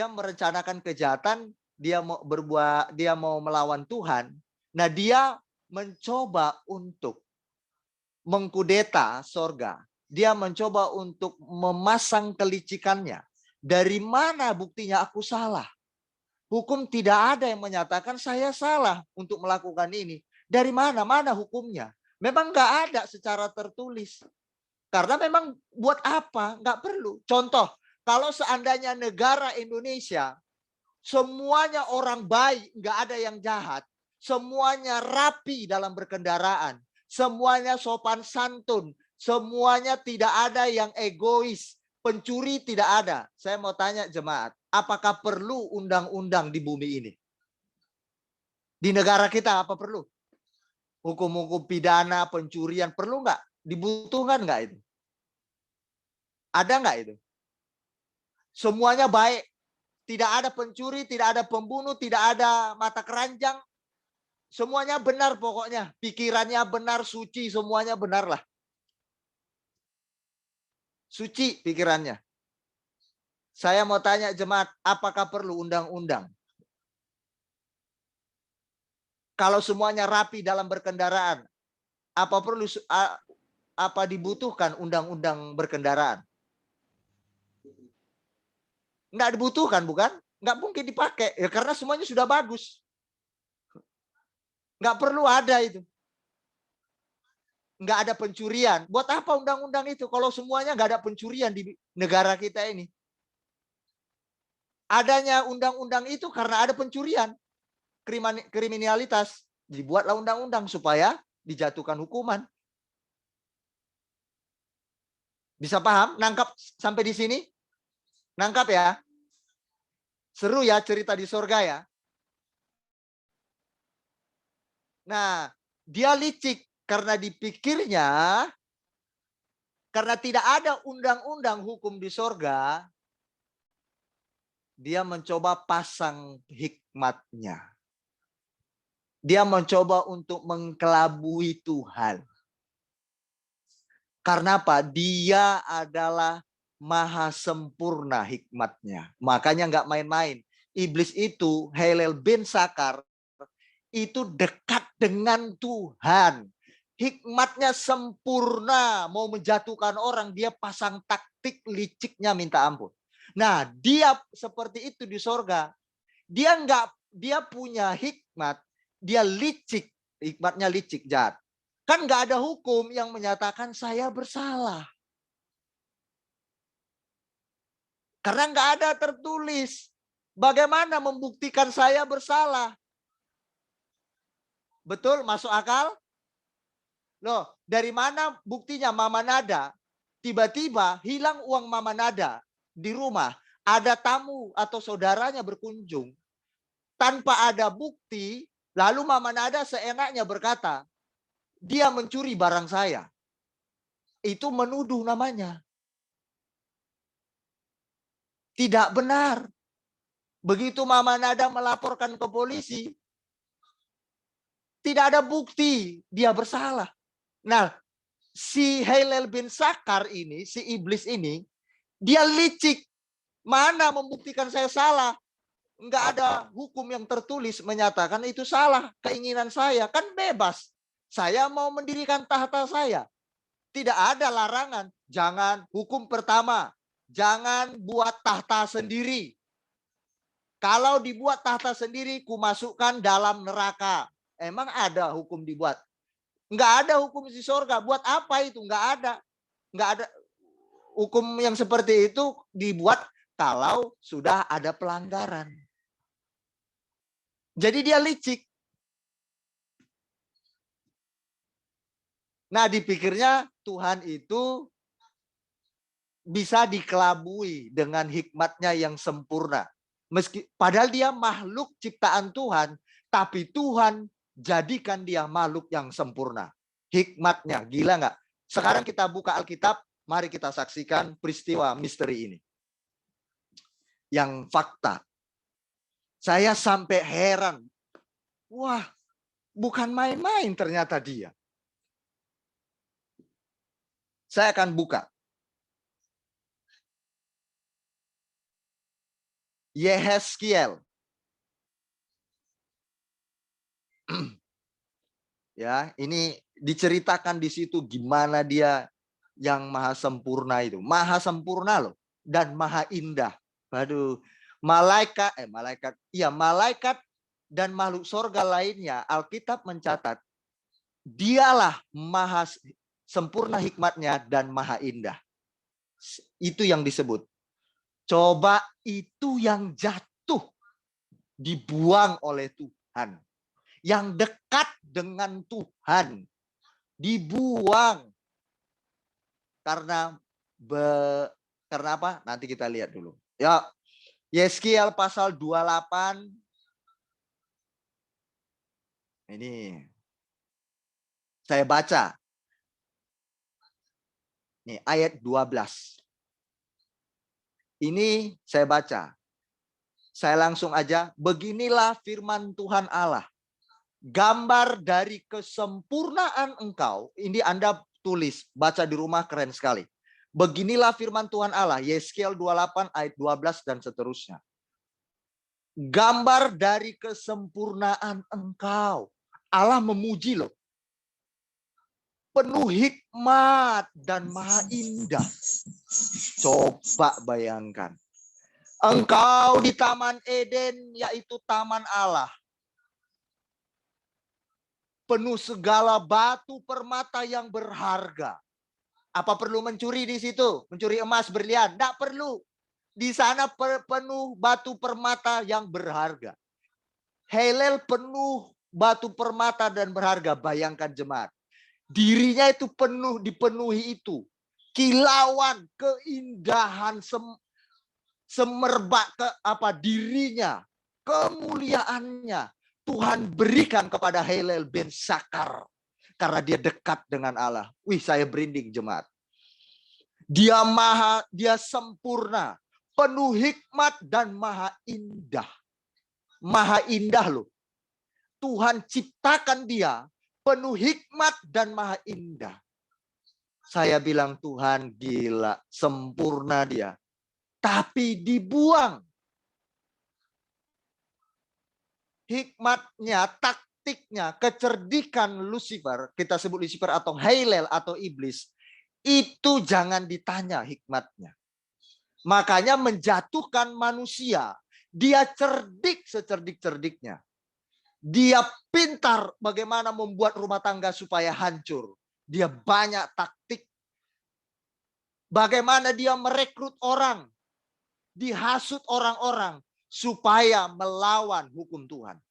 merencanakan kejahatan, dia mau melawan Tuhan. Nah, dia mencoba untuk mengkudeta sorga. Dia mencoba untuk memasang kelicikannya. Dari mana buktinya aku salah? Hukum tidak ada yang menyatakan saya salah untuk melakukan ini. Dari mana? Mana hukumnya? Memang nggak ada secara tertulis. Karena memang buat apa? Nggak perlu. Contoh, kalau seandainya negara Indonesia, semuanya orang baik, nggak ada yang jahat. Semuanya rapi dalam berkendaraan. Semuanya sopan santun. Semuanya tidak ada yang egois. Pencuri tidak ada. Saya mau tanya jemaat, apakah perlu undang-undang di bumi ini? Di negara kita apa perlu? Hukum-hukum pidana, pencurian perlu nggak? Dibutuhkan nggak itu? Ada nggak itu? Semuanya baik. Tidak ada pencuri, tidak ada pembunuh, tidak ada mata keranjang. Semuanya benar pokoknya. Pikirannya benar, suci, semuanya benar lah. Suci pikirannya. Saya mau tanya jemaat, apakah perlu undang-undang? Kalau semuanya rapi dalam berkendaraan, apa dibutuhkan undang-undang berkendaraan? Nggak dibutuhkan, bukan? Nggak mungkin dipakai, ya karena semuanya sudah bagus. Nggak perlu ada itu. Nggak ada pencurian. Buat apa undang-undang itu kalau semuanya nggak ada pencurian di negara kita ini? Adanya undang-undang itu karena ada pencurian. Kriminalitas, dibuatlah undang-undang supaya dijatuhkan hukuman. Bisa paham? Nangkap sampai di sini? Nangkap ya? Seru ya cerita di sorga ya? Nah, dia licik karena dipikirnya, karena tidak ada undang-undang hukum di sorga, dia mencoba pasang hikmatnya. Dia mencoba untuk mengkelabui Tuhan. Karena apa? Dia adalah maha sempurna hikmatnya. Makanya nggak main-main. Iblis itu, Hillel bin Sakar, itu dekat dengan Tuhan. Hikmatnya sempurna. Mau menjatuhkan orang, dia pasang taktik liciknya minta ampun. Nah, dia seperti itu di sorga. Dia punya hikmat. Dia licik, hikmatnya licik, jahat. Kan nggak ada hukum yang menyatakan saya bersalah. Karena nggak ada tertulis. Bagaimana membuktikan saya bersalah? Betul, masuk akal? Loh, dari mana buktinya Mama Nada? Tiba-tiba hilang uang Mama Nada di rumah. Ada tamu atau saudaranya berkunjung. Tanpa ada bukti, lalu Mama Nada seenaknya berkata, dia mencuri barang saya. Itu menuduh namanya. Tidak benar. Begitu Mama Nada melaporkan ke polisi, tidak ada bukti dia bersalah. Nah, si Hillel bin Sakar ini, si iblis ini, dia licik. Mana membuktikan saya salah? Enggak ada hukum yang tertulis menyatakan itu salah. Keinginan saya kan bebas. Saya mau mendirikan tahta saya. Tidak ada larangan. Jangan, hukum pertama, jangan buat tahta sendiri. Kalau dibuat tahta sendiri, kumasukkan dalam neraka. Emang ada hukum dibuat? Enggak ada hukum di surga. Buat apa itu? Enggak ada. Enggak ada hukum yang seperti itu dibuat kalau sudah ada pelanggaran. Jadi dia licik. Nah, dipikirnya Tuhan itu bisa dikelabui dengan hikmatnya yang sempurna. Padahal dia makhluk ciptaan Tuhan, tapi Tuhan jadikan dia makhluk yang sempurna. Hikmatnya, gila nggak? Sekarang kita buka Alkitab, mari kita saksikan peristiwa misteri ini. Yang fakta. Saya sampai heran. Wah, bukan main-main ternyata dia. Saya akan buka. Yehezkiel. Ya, ini diceritakan di situ gimana dia yang maha sempurna itu. Maha sempurna loh dan maha indah. Waduh, malaikat dan makhluk sorga lainnya, Alkitab mencatat dialah maha sempurna hikmatnya dan maha indah. Itu yang disebut. Coba itu yang jatuh dibuang oleh Tuhan. Yang dekat dengan Tuhan dibuang. Karena apa? Nanti kita lihat dulu. Ya, Yehezkiel pasal 28. Ini saya baca. Nih, ayat 12. Ini saya baca. Saya langsung aja. Beginilah firman Tuhan Allah. Gambar dari kesempurnaan engkau. Ini Anda tulis. Baca di rumah, keren sekali. Beginilah firman Tuhan Allah. Yehezkiel 28 ayat 12 dan seterusnya. Gambar dari kesempurnaan engkau. Allah memuji loh. Penuh hikmat dan maha indah. Coba bayangkan. Engkau di Taman Eden, yaitu Taman Allah. Penuh segala batu permata yang berharga. Apa perlu mencuri di situ? Mencuri emas, berlian? Tidak perlu. Di sana penuh batu permata yang berharga. Hillel penuh batu permata dan berharga. Bayangkan jemaat. Dirinya itu dipenuhi itu. Kilauan, keindahan, semerbak dirinya, kemuliaannya Tuhan berikan kepada Hillel bin Sakar karena dia dekat dengan Allah. Wih, saya berinding jemaat. Dia sempurna, penuh hikmat dan maha indah. Maha indah loh. Tuhan ciptakan dia penuh hikmat dan maha indah. Saya bilang Tuhan gila, sempurna dia. Tapi dibuang. Hikmatnya, taktiknya, kecerdikan Lucifer, kita sebut Lucifer atau Hillel atau iblis, itu jangan ditanya hikmatnya. Makanya menjatuhkan manusia, dia cerdik secerdik-cerdiknya. Dia pintar bagaimana membuat rumah tangga supaya hancur. Dia banyak taktik. Bagaimana dia merekrut orang. Dihasut orang-orang supaya melawan hukum Tuhan.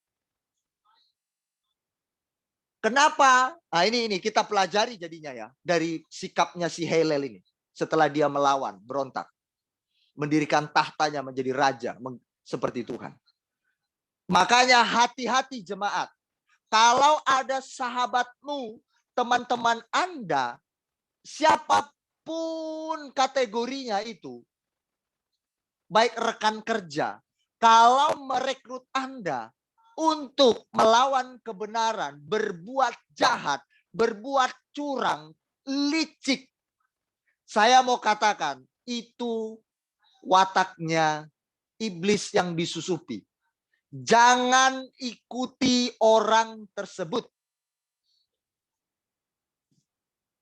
Kenapa? Nah ini kita pelajari jadinya ya. Dari sikapnya si Hillel ini. Setelah dia melawan, berontak. Mendirikan tahtanya menjadi raja. Seperti Tuhan. Makanya hati-hati jemaat. Kalau ada sahabatmu, teman-teman Anda siapapun kategorinya itu, baik rekan kerja, kalau merekrut Anda untuk melawan kebenaran, berbuat jahat, berbuat curang, licik, saya mau katakan itu wataknya iblis yang disusupi. Jangan ikuti orang tersebut.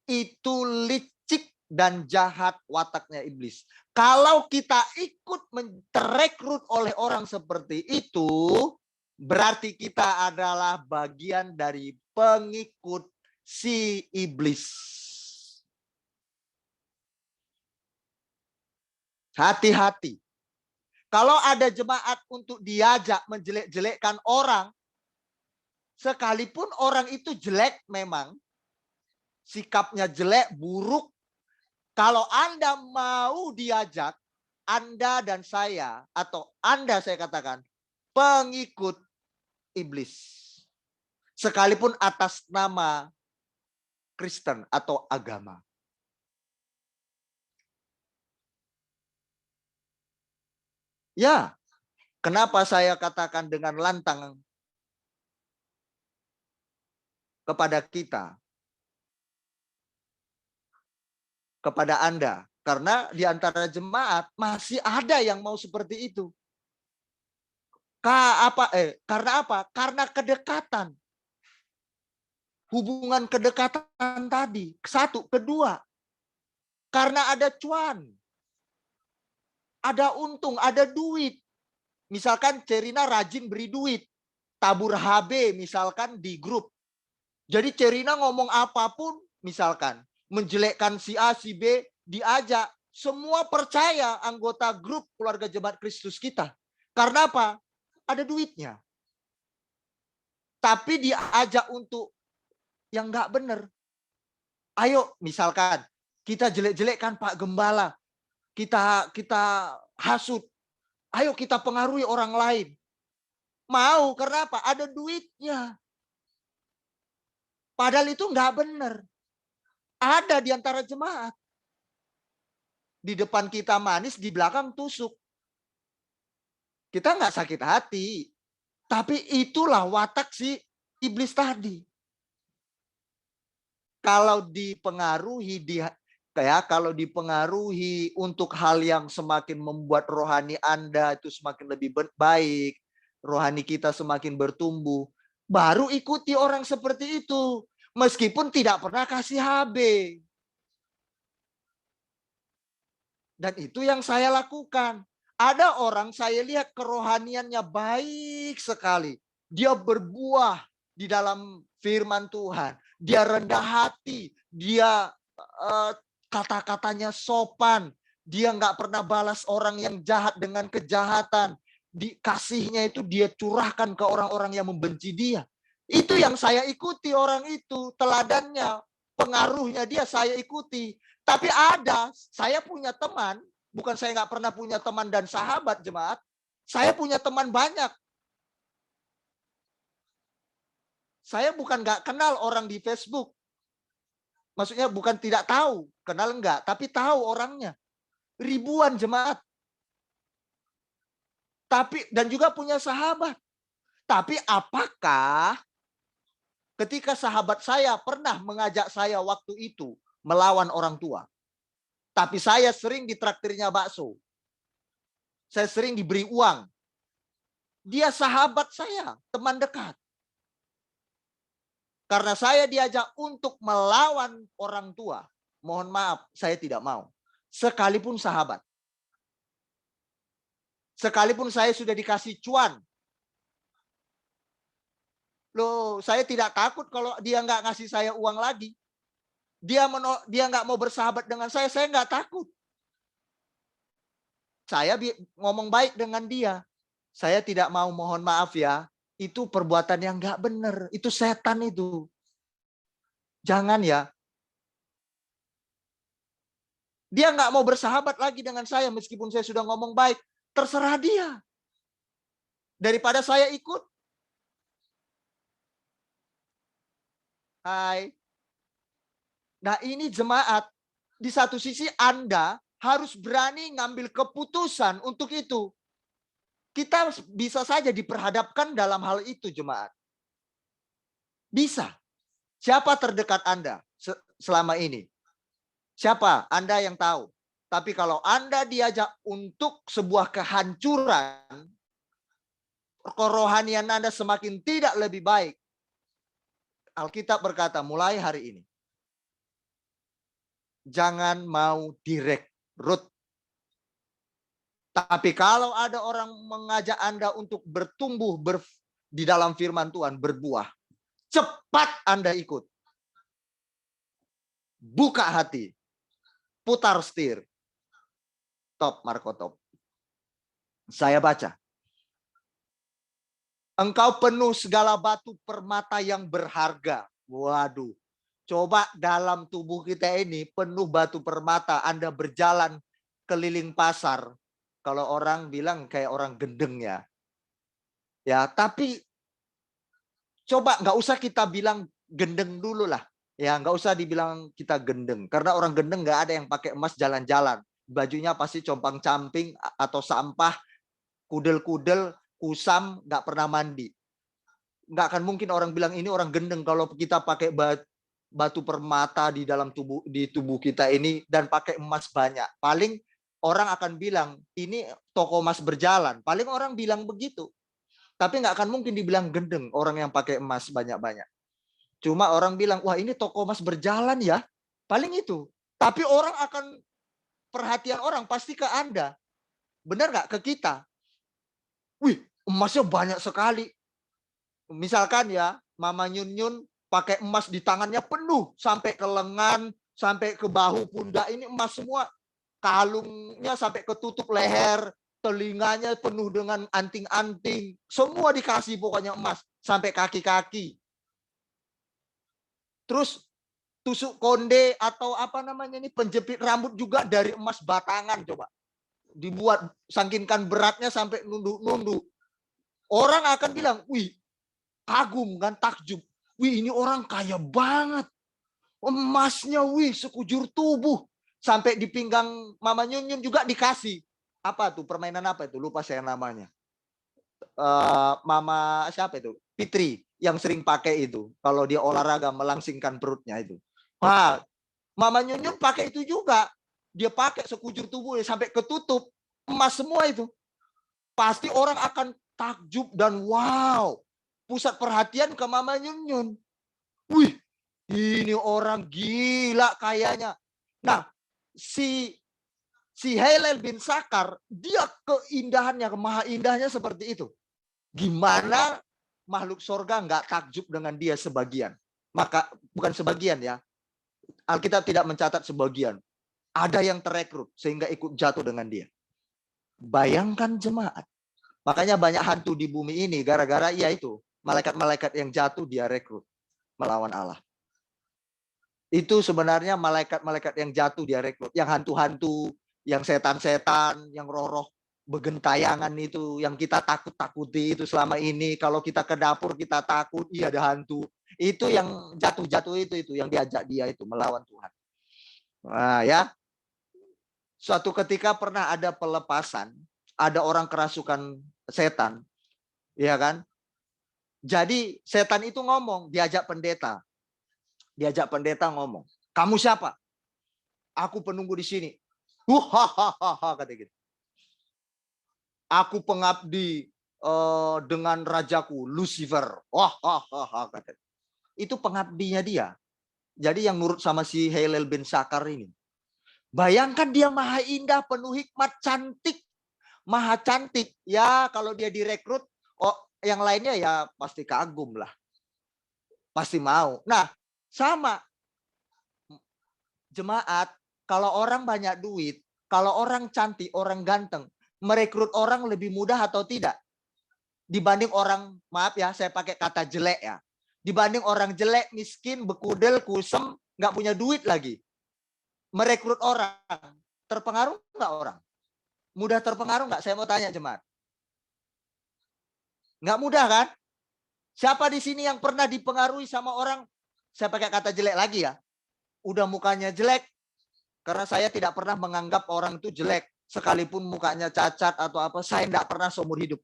Itu licik dan jahat wataknya iblis. Kalau kita ikut terekrut oleh orang seperti itu, berarti kita adalah bagian dari pengikut si iblis. Hati-hati. Kalau ada jemaat untuk diajak menjelek-jelekkan orang, sekalipun orang itu jelek memang, sikapnya jelek, buruk, kalau Anda mau diajak, Anda dan saya, atau Anda saya katakan, pengikut iblis. Sekalipun atas nama Kristen atau agama. Ya, kenapa saya katakan dengan lantang kepada kita, kepada Anda? Karena di antara jemaat masih ada yang mau seperti itu. Karena apa? Karena kedekatan. Hubungan kedekatan tadi. Satu, kedua. Karena ada cuan. Ada untung, ada duit. Misalkan Cerina rajin beri duit. Tabur HB misalkan di grup. Jadi Cerina ngomong apapun misalkan. Menjelekkan si A, si B, diajak. Semua percaya anggota grup keluarga Jemaat Kristus kita. Karena apa? Ada duitnya. Tapi diajak untuk yang nggak benar. Ayo misalkan kita jelek-jelekkan Pak Gembala. Kita hasut. Ayo kita pengaruhi orang lain. Mau, karena apa? Ada duitnya. Padahal itu nggak benar. Ada di antara jemaat. Di depan kita manis, di belakang tusuk. Kita nggak sakit hati. Tapi itulah watak si iblis tadi. Kalau dipengaruhi untuk hal yang semakin membuat rohani Anda itu semakin lebih baik, rohani kita semakin bertumbuh, baru ikuti orang seperti itu, meskipun tidak pernah kasih HB. Dan itu yang saya lakukan. Ada orang saya lihat kerohaniannya baik sekali. Dia berbuah di dalam firman Tuhan. Dia rendah hati. Dia kata-katanya sopan. Dia nggak pernah balas orang yang jahat dengan kejahatan. Kasihnya itu dia curahkan ke orang-orang yang membenci dia. Itu yang saya ikuti orang itu. Teladannya, pengaruhnya dia saya ikuti. Tapi saya punya teman, bukan saya nggak pernah punya teman dan sahabat jemaat, saya punya teman banyak. Saya bukan nggak kenal orang di Facebook. Maksudnya bukan tidak tahu, kenal enggak, tapi tahu orangnya. Ribuan jemaat. Dan juga punya sahabat. Tapi apakah ketika sahabat saya pernah mengajak saya waktu itu melawan orang tua. Tapi saya sering ditraktirnya bakso. Saya sering diberi uang. Dia sahabat saya, teman dekat. Karena saya diajak untuk melawan orang tua. Mohon maaf, saya tidak mau. Sekalipun sahabat. Sekalipun saya sudah dikasih cuan. Loh, saya tidak takut kalau dia nggak ngasih saya uang lagi. Dia nggak mau bersahabat dengan saya nggak takut. Saya ngomong baik dengan dia. Saya tidak mau, mohon maaf ya. Itu perbuatan yang nggak benar. Itu setan itu. Jangan ya. Dia nggak mau bersahabat lagi dengan saya meskipun saya sudah ngomong baik. Terserah dia. Daripada saya ikut. Hai. Nah ini jemaat. di satu sisi Anda harus berani ngambil keputusan untuk itu. Kita bisa saja diperhadapkan dalam hal itu, jemaat. Bisa. Siapa terdekat Anda selama ini? Siapa? Anda yang tahu. Tapi kalau Anda diajak untuk sebuah kehancuran, kerohanian Anda semakin tidak lebih baik. Alkitab berkata mulai hari ini, jangan mau direkrut. Tapi kalau ada orang mengajak Anda untuk bertumbuh di dalam firman Tuhan, berbuah, cepat Anda ikut. Buka hati. Putar setir. Top, Marco top. Saya baca. Engkau penuh segala batu permata yang berharga. Waduh. Coba dalam tubuh kita ini penuh batu permata. Anda berjalan keliling pasar. Kalau orang bilang kayak orang gendeng ya. Ya, tapi coba nggak usah kita bilang gendeng dulu lah. Ya, nggak usah dibilang kita gendeng. Karena orang gendeng nggak ada yang pakai emas jalan-jalan. Bajunya pasti compang-camping atau sampah, kudel-kudel, kusam, nggak pernah mandi. Nggak akan mungkin orang bilang ini orang gendeng kalau kita pakai batu permata di dalam tubuh kita ini dan pakai emas banyak. Paling orang akan bilang, ini toko emas berjalan. Paling orang bilang begitu. Tapi nggak akan mungkin dibilang gendeng orang yang pakai emas banyak-banyak. Cuma orang bilang, wah ini toko emas berjalan ya. Paling itu. Tapi orang akan, perhatian orang pasti ke Anda. Benar nggak? Ke kita. Wih, emasnya banyak sekali. Misalkan ya, Mama Nyun-Nyun pakai emas di tangannya penuh. Sampai ke lengan, sampai ke bahu pundak. Ini emas semua. Kalungnya sampai ketutup leher, telinganya penuh dengan anting-anting, semua dikasih pokoknya emas sampai kaki-kaki. Terus tusuk konde atau apa namanya ini penjepit rambut juga dari emas batangan coba. Dibuat sangkinkan beratnya sampai nunduk-nunduk. Orang akan bilang, wih, kagum kan, takjub. Wih, ini orang kaya banget. Emasnya wih sekujur tubuh. Sampai di pinggang Mama Nyun-Nyun juga dikasih. Apa tuh? Permainan apa itu? Lupa saya namanya. Mama siapa itu? Fitri yang sering pakai itu. Kalau dia olahraga melangsingkan perutnya itu. Wah, Mama Nyun-Nyun pakai itu juga. Dia pakai sekujur tubuhnya sampai ketutup. Emas semua itu. Pasti orang akan takjub dan wow. Pusat perhatian ke Mama Nyun-Nyun. Wih, ini orang gila kayaknya. Nah, si Hillel bin Sakar, dia keindahannya, maha indahnya seperti itu. Gimana makhluk surga nggak takjub dengan dia sebagian? Maka bukan sebagian ya. Alkitab tidak mencatat sebagian. Ada yang terekrut sehingga ikut jatuh dengan dia. Bayangkan jemaat. Makanya banyak hantu di bumi ini gara-gara ya itu. Malaikat-malaikat yang jatuh dia rekrut melawan Allah. Itu sebenarnya malaikat-malaikat yang jatuh dia rekrut. Yang hantu-hantu, yang setan-setan, yang roh-roh begentayangan itu. Yang kita takut-takuti itu selama ini. Kalau kita ke dapur kita takut, iya ada hantu. Itu yang jatuh-jatuh itu yang diajak dia itu melawan Tuhan. Nah ya. Suatu ketika pernah ada pelepasan. Ada orang kerasukan setan. Iya kan? Jadi setan itu ngomong, diajak pendeta. Diajak pendeta ngomong, kamu siapa? Aku penunggu di sini. Kata gitu. Aku pengabdi dengan rajaku Lucifer. Kata. Itu pengabdinya dia. Jadi yang nurut sama si Hillel bin Sakar ini. Bayangkan dia maha indah, penuh hikmat, cantik, maha cantik. Ya kalau dia direkrut, yang lainnya ya pasti kagum lah, pasti mau. Nah. Sama jemaat, kalau orang banyak duit, kalau orang cantik, orang ganteng, merekrut orang lebih mudah atau tidak? Dibanding orang, maaf ya, saya pakai kata jelek ya. Dibanding orang jelek, miskin, bekudel, kusem, nggak punya duit lagi. Merekrut orang, terpengaruh nggak orang? Mudah terpengaruh nggak? Saya mau tanya jemaat. Nggak mudah kan? Siapa di sini yang pernah dipengaruhi sama orang? Saya pakai kata jelek lagi ya. Udah mukanya jelek, Karena saya tidak pernah menganggap orang itu jelek. Sekalipun mukanya cacat atau apa, saya tidak pernah seumur hidup.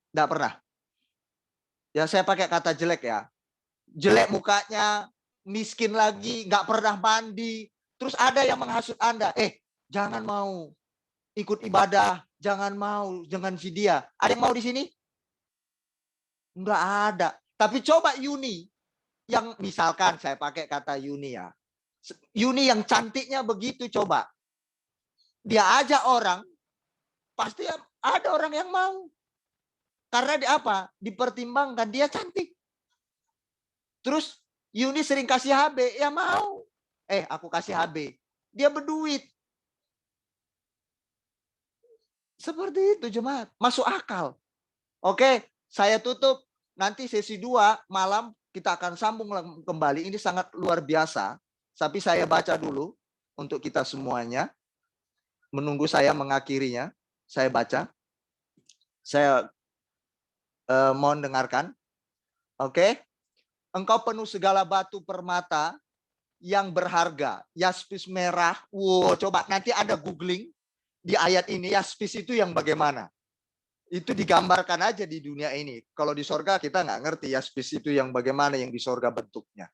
Tidak pernah. Ya saya pakai kata jelek ya. Jelek mukanya, miskin lagi, nggak pernah mandi. Terus ada yang menghasut Anda. Jangan mau ikut ibadah. Jangan mau, jangan vidya. Ada yang mau di sini? Nggak ada. Tapi coba Yuni. Yang misalkan saya pakai kata Yuni ya. Yuni yang cantiknya begitu coba. Dia ajak orang, pasti ada orang yang mau. Karena di apa? Dipertimbangkan dia cantik. Terus Yuni sering kasih HB, ya mau. Aku kasih HB. Dia berduit. Seperti itu jemaat, masuk akal. Oke, saya tutup. Nanti sesi 2 malam kita akan sambung kembali. Ini sangat luar biasa. Tapi saya baca dulu untuk kita semuanya. Menunggu saya mengakhirinya, saya baca. Saya mohon dengarkan. Oke. Engkau penuh segala batu permata yang berharga. Yaspis merah. Wow, coba nanti ada googling di ayat ini. Yaspis itu yang bagaimana? Itu digambarkan aja di dunia ini. Kalau di sorga kita nggak ngerti yaspis itu yang bagaimana yang di sorga bentuknya.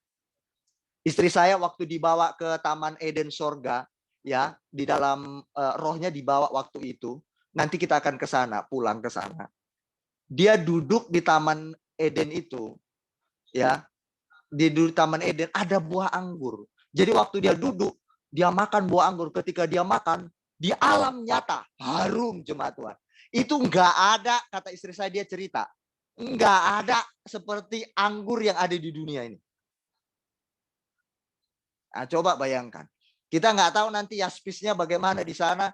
Istri saya waktu dibawa ke Taman Eden sorga, ya di dalam rohnya dibawa waktu itu. Nanti kita akan ke sana, pulang ke sana. Dia duduk di Taman Eden itu, ya di Taman Eden ada buah anggur. Jadi waktu dia duduk, dia makan buah anggur. Ketika dia makan di alam nyata, harum jemaat Tuhan. Itu nggak ada, kata istri saya, dia cerita, nggak ada seperti anggur yang ada di dunia ini. Nah, coba bayangkan. Kita nggak tahu nanti yaspisnya bagaimana di sana,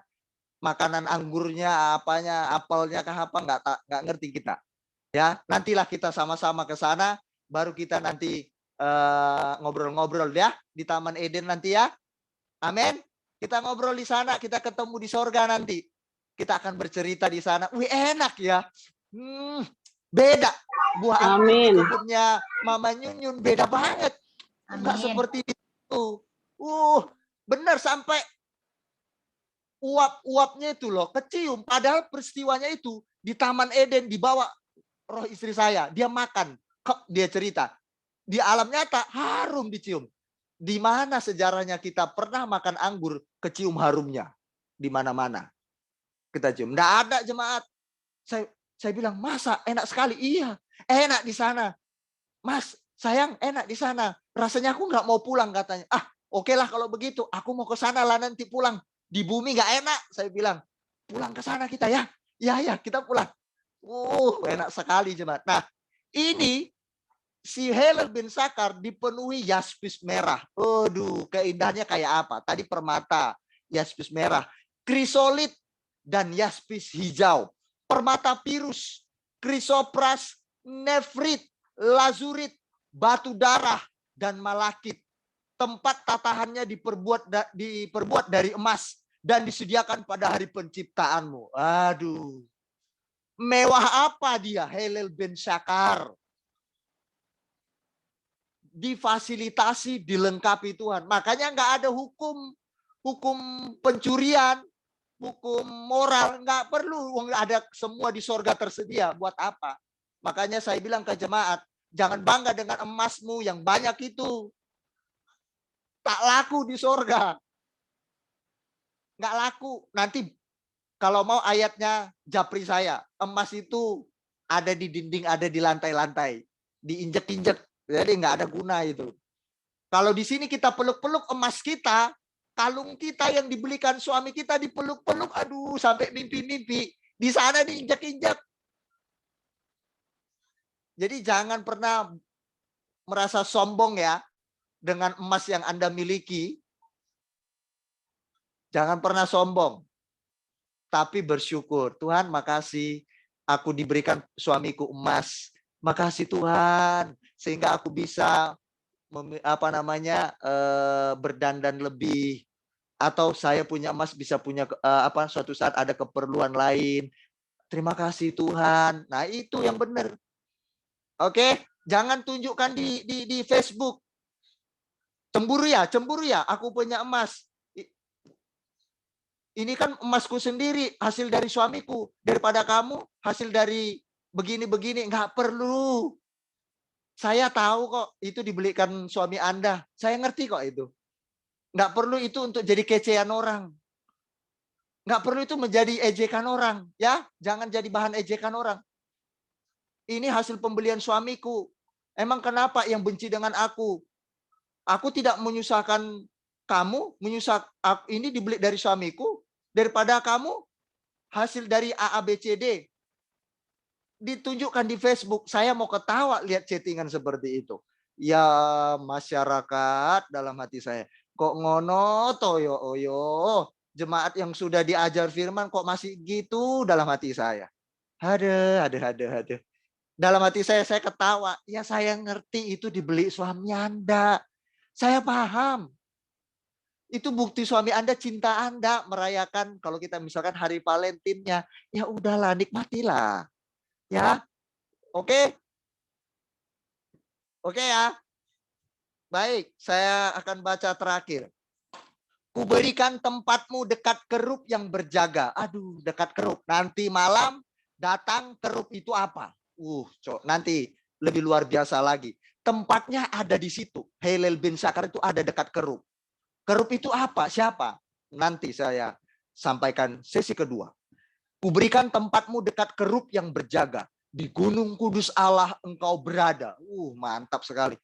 makanan anggurnya, apanya, apelnya kah apa, nggak ngerti kita. Ya, nantilah kita sama-sama ke sana, baru kita nanti ngobrol-ngobrol ya di Taman Eden nanti ya. Amin. Kita ngobrol di sana, kita ketemu di sorga nanti. Kita akan bercerita di sana. Wih, enak ya. Beda. Buah anggur kebunnya Mama Nyun beda banget. Enggak seperti itu. Benar sampai uap-uapnya itu loh kecium. Padahal peristiwanya itu di Taman Eden dibawa roh istri saya. Dia makan. Dia cerita. Di alam nyata harum dicium. Di mana sejarahnya kita pernah makan anggur kecium harumnya? Di mana-mana. Kita cium. Nggak ada jemaat. Saya bilang, masa enak sekali? Iya, enak di sana. Mas, sayang enak di sana. Rasanya aku nggak mau pulang katanya. Oke lah kalau begitu. Aku mau ke sana lah nanti pulang. Di bumi nggak enak. Saya bilang, pulang ke sana kita ya. Ya, kita pulang. Enak sekali jemaat. Nah, ini si Helen bin Sakar dipenuhi yaspis merah. Keindahannya kayak apa? Tadi permata, yaspis merah. Krisolit dan yaspis hijau. Permata pirus, krisopras, nefrit, lazurit, batu darah, dan malakit. Tempat tatahannya diperbuat dari emas dan disediakan pada hari penciptaanmu. Aduh. Mewah apa dia, Helen bin Sakar? Difasilitasi, dilengkapi Tuhan. Makanya nggak ada hukum pencurian, hukum moral, nggak perlu. Ada semua di sorga tersedia. Buat apa? Makanya saya bilang ke jemaat, jangan bangga dengan emasmu yang banyak itu. Tak laku di sorga. Nggak laku. Nanti kalau mau ayatnya japri saya. Emas itu ada di dinding, ada di lantai-lantai. Diinjek-injek. Jadi nggak ada guna itu. Kalau di sini kita peluk-peluk emas kita, kalung kita yang dibelikan suami kita dipeluk-peluk, aduh sampai mimpi-mimpi. Di sana diinjak-injak. Jadi jangan pernah merasa sombong ya dengan emas yang Anda miliki. Jangan pernah sombong. Tapi bersyukur. Tuhan makasih aku diberikan suamiku emas. Makasih Tuhan, sehingga aku bisa berdandan lebih, atau saya punya emas bisa punya suatu saat ada keperluan lain. Terima kasih Tuhan. Nah, itu yang benar. Oke, jangan tunjukkan di Facebook. Cemburu ya, aku punya emas. Ini kan emasku sendiri, hasil dari suamiku. Daripada kamu hasil dari begini-begini, nggak perlu. Saya tahu kok itu dibelikan suami Anda. Saya ngerti kok itu. Nggak perlu itu untuk jadi kecean orang. Nggak perlu itu menjadi ejekan orang. Ya, jangan jadi bahan ejekan orang. Ini hasil pembelian suamiku. Emang kenapa yang benci dengan aku? Aku tidak menyusahkan kamu, ini dibeli dari suamiku, daripada kamu hasil dari AABCD. Ditunjukkan di Facebook, saya mau ketawa lihat chattingan seperti itu. Ya masyarakat dalam hati saya, kok ngono toyo oyo, jemaat yang sudah diajar firman kok masih gitu dalam hati saya. Ada. Dalam hati saya ketawa, ya saya ngerti itu dibeli suami Anda. Saya paham. Itu bukti suami Anda cinta Anda merayakan kalau kita misalkan hari Valentinnya, ya udahlah nikmatilah. Ya. Oke? Oke ya. Baik, saya akan baca terakhir. Kuberikan tempatmu dekat kerub yang berjaga. Aduh, dekat kerub. Nanti malam datang kerub itu apa? Nanti lebih luar biasa lagi. Tempatnya ada di situ. Hillel bin Sakar itu ada dekat kerub. Kerub itu apa? Siapa? Nanti saya sampaikan sesi kedua. Kuberikan tempatmu dekat kerub yang berjaga. Di Gunung Kudus Allah engkau berada. Mantap sekali.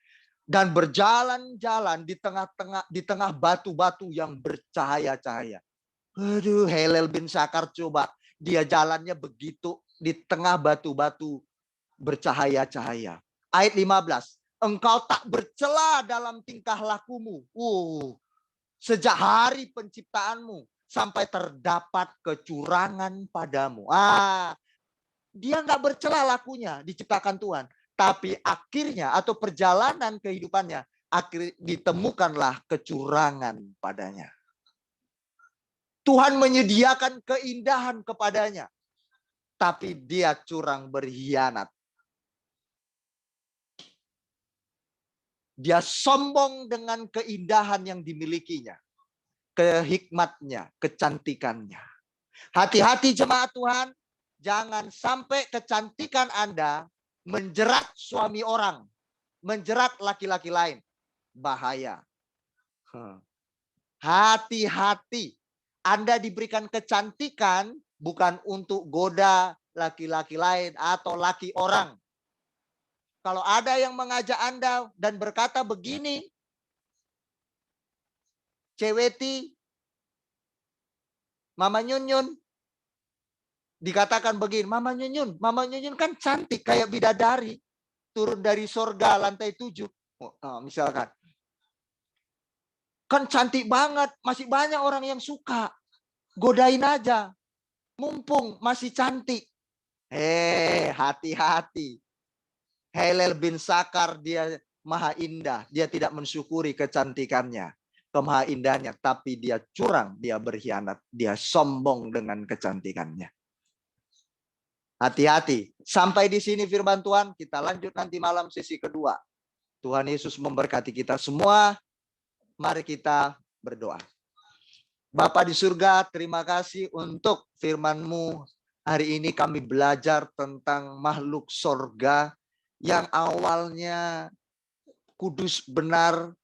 Dan berjalan-jalan di tengah batu-batu yang bercahaya-cahaya. Aduh, Hillel bin Sakar coba. Dia jalannya begitu di tengah batu-batu bercahaya-cahaya. Ayat 15. Engkau tak bercela dalam tingkah lakumu. Sejak hari penciptaanmu sampai terdapat kecurangan padamu. Dia nggak bercela lakunya diciptakan Tuhan. Tapi akhirnya atau perjalanan kehidupannya, akhirnya ditemukanlah kecurangan padanya. Tuhan menyediakan keindahan kepadanya. Tapi dia curang berkhianat. Dia sombong dengan keindahan yang dimilikinya. Kehikmatnya, kecantikannya. Hati-hati jemaat Tuhan. Jangan sampai kecantikan Anda menjerat suami orang. Menjerat laki-laki lain. Bahaya. Hati-hati. Anda diberikan kecantikan bukan untuk goda laki-laki lain atau laki orang. Kalau ada yang mengajak Anda dan berkata begini, Ceweti, Mama Nyun, dikatakan begini, Mama Nyun kan cantik kayak bidadari, turun dari surga lantai 7, misalkan. Kan cantik banget, masih banyak orang yang suka. Godain aja, mumpung masih cantik. Hati-hati. Hillel bin Sakar dia maha indah. Dia tidak mensyukuri kecantikannya. Kemaha indahnya. Tapi dia curang. Dia berkhianat. Dia sombong dengan kecantikannya. Hati-hati. Sampai di sini firman Tuhan. Kita lanjut nanti malam sesi kedua. Tuhan Yesus memberkati kita semua. Mari kita berdoa. Bapa di surga, terima kasih untuk firman-Mu. Hari ini kami belajar tentang makhluk sorga yang awalnya kudus, benar,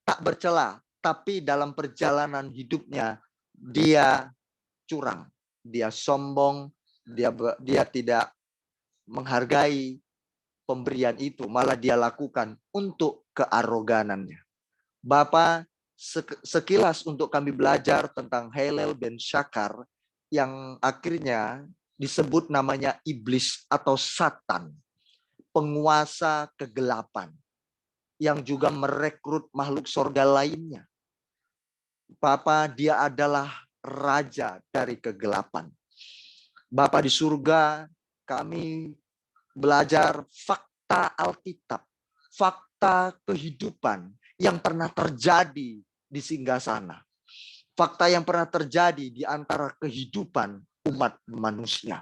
tak bercela. Tapi dalam perjalanan hidupnya, dia curang. Dia sombong, dia tidak menghargai pemberian itu. Malah dia lakukan untuk kearoganannya. Bapa, sekilas untuk kami belajar tentang Hillel bin Sakar yang akhirnya disebut namanya iblis atau Satan. Penguasa kegelapan yang juga merekrut makhluk surga lainnya. Bapa, dia adalah raja dari kegelapan. Bapa di surga, kami belajar fakta Alkitab, fakta kehidupan yang pernah terjadi di singgasana. Fakta yang pernah terjadi di antara kehidupan umat manusia.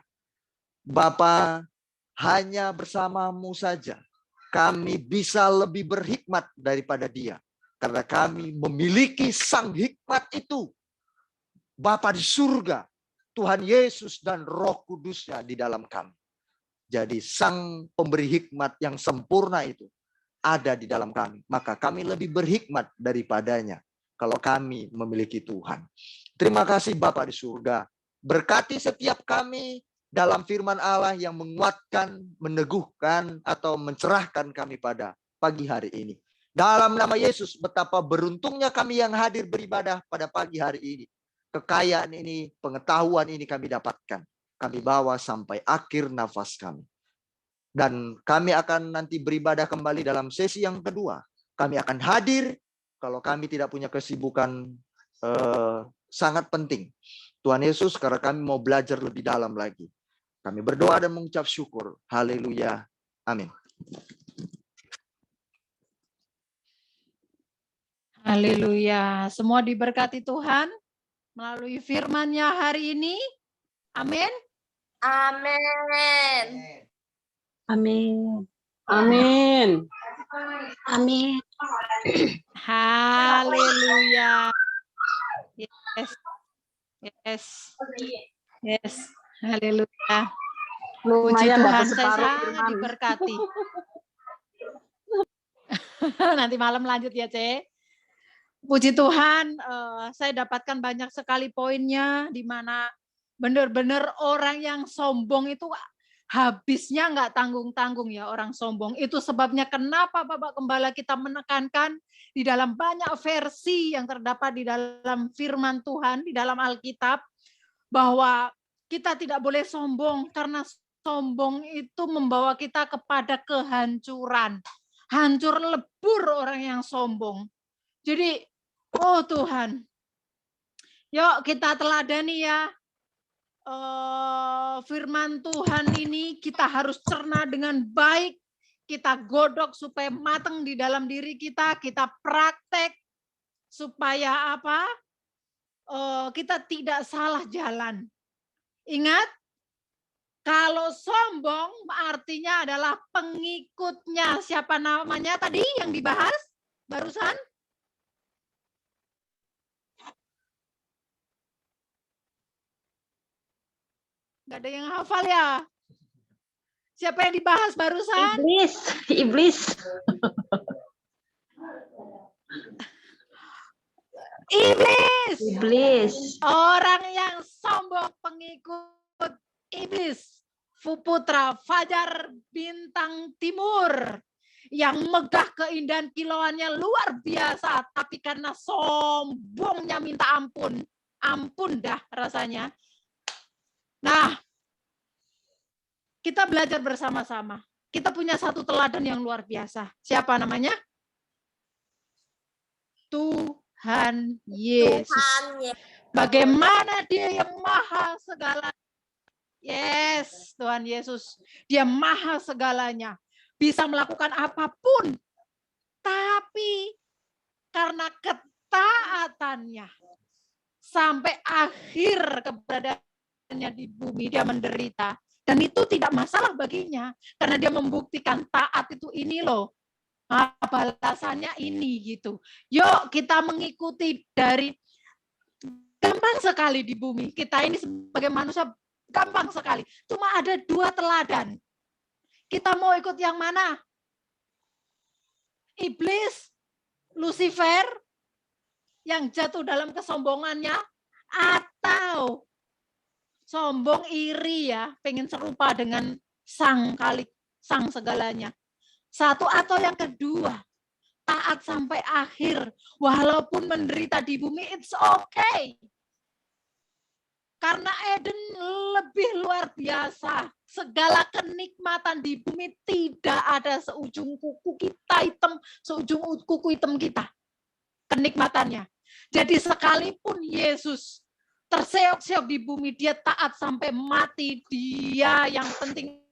Bapa, hanya bersama-Mu saja kami bisa lebih berhikmat daripada dia. Karena kami memiliki sang hikmat itu. Bapa di surga, Tuhan Yesus dan Roh Kudusnya di dalam kami. Jadi sang pemberi hikmat yang sempurna itu ada di dalam kami. Maka kami lebih berhikmat daripadanya kalau kami memiliki Tuhan. Terima kasih Bapa di surga. Berkati setiap kami dalam firman Allah yang menguatkan, meneguhkan, atau mencerahkan kami pada pagi hari ini. Dalam nama Yesus, betapa beruntungnya kami yang hadir beribadah pada pagi hari ini. Kekayaan ini, pengetahuan ini kami dapatkan. Kami bawa sampai akhir nafas kami. Dan kami akan nanti beribadah kembali dalam sesi yang kedua. Kami akan hadir kalau kami tidak punya kesibukan sangat penting. Tuhan Yesus, karena kami mau belajar lebih dalam lagi. Kami berdoa dan mengucap syukur. Haleluya. Amin. Haleluya. Semua diberkati Tuhan melalui firman-Nya hari ini. Amin. Amin. Amin. Amin. Amin. Haleluya. Yes. Yes. Yes. Haleluya. Puji Lumayan Tuhan, dapat saya separuh sangat firman. diberkati. Nanti malam lanjut ya, Ce. Puji Tuhan, saya dapatkan banyak sekali poinnya, di mana benar-benar orang yang sombong itu habisnya nggak tanggung-tanggung ya, orang sombong. Itu sebabnya kenapa Bapak Gembala kita menekankan di dalam banyak versi yang terdapat di dalam firman Tuhan, di dalam Alkitab, bahwa kita tidak boleh sombong, karena sombong itu membawa kita kepada kehancuran. Hancur lebur orang yang sombong. Jadi, oh Tuhan, yuk kita teladani ya. Firman Tuhan ini kita harus cerna dengan baik. Kita godok supaya matang di dalam diri kita. Kita praktek supaya apa? Kita tidak salah jalan. Ingat, kalau sombong artinya adalah pengikutnya. Siapa namanya tadi yang dibahas barusan? Gak ada yang hafal ya? Siapa yang dibahas barusan? Iblis. Iblis. Iblis. Iblis. Orang yang sombong pengikut iblis. Putra Fajar Bintang Timur. Yang megah keindahan kilauannya luar biasa. Tapi karena sombongnya minta ampun. Ampun dah rasanya. Nah, kita belajar bersama-sama. Kita punya satu teladan yang luar biasa. Siapa namanya? Tuhan Yesus. Bagaimana dia yang maha segala. Yes, Tuhan Yesus. Dia maha segalanya. Bisa melakukan apapun. Tapi karena ketaatannya. Sampai akhir keberadaannya di bumi, dia menderita. Dan itu tidak masalah baginya. Karena dia membuktikan taat itu ini loh. Balasannya ini gitu. Yuk kita mengikuti dari gampang sekali di bumi. Kita ini sebagai manusia gampang sekali. Cuma ada dua teladan. Kita mau ikut yang mana? Iblis, Lucifer, yang jatuh dalam kesombongannya, atau sombong iri ya, pengen serupa dengan sang segalanya. Satu atau yang kedua, taat sampai akhir, walaupun menderita di bumi, it's okay. Karena Eden lebih luar biasa. Segala kenikmatan di bumi tidak ada seujung kuku kita hitam, seujung kuku hitam kita. Kenikmatannya. Jadi sekalipun Yesus terseok-seok di bumi, dia taat sampai mati. Dia yang penting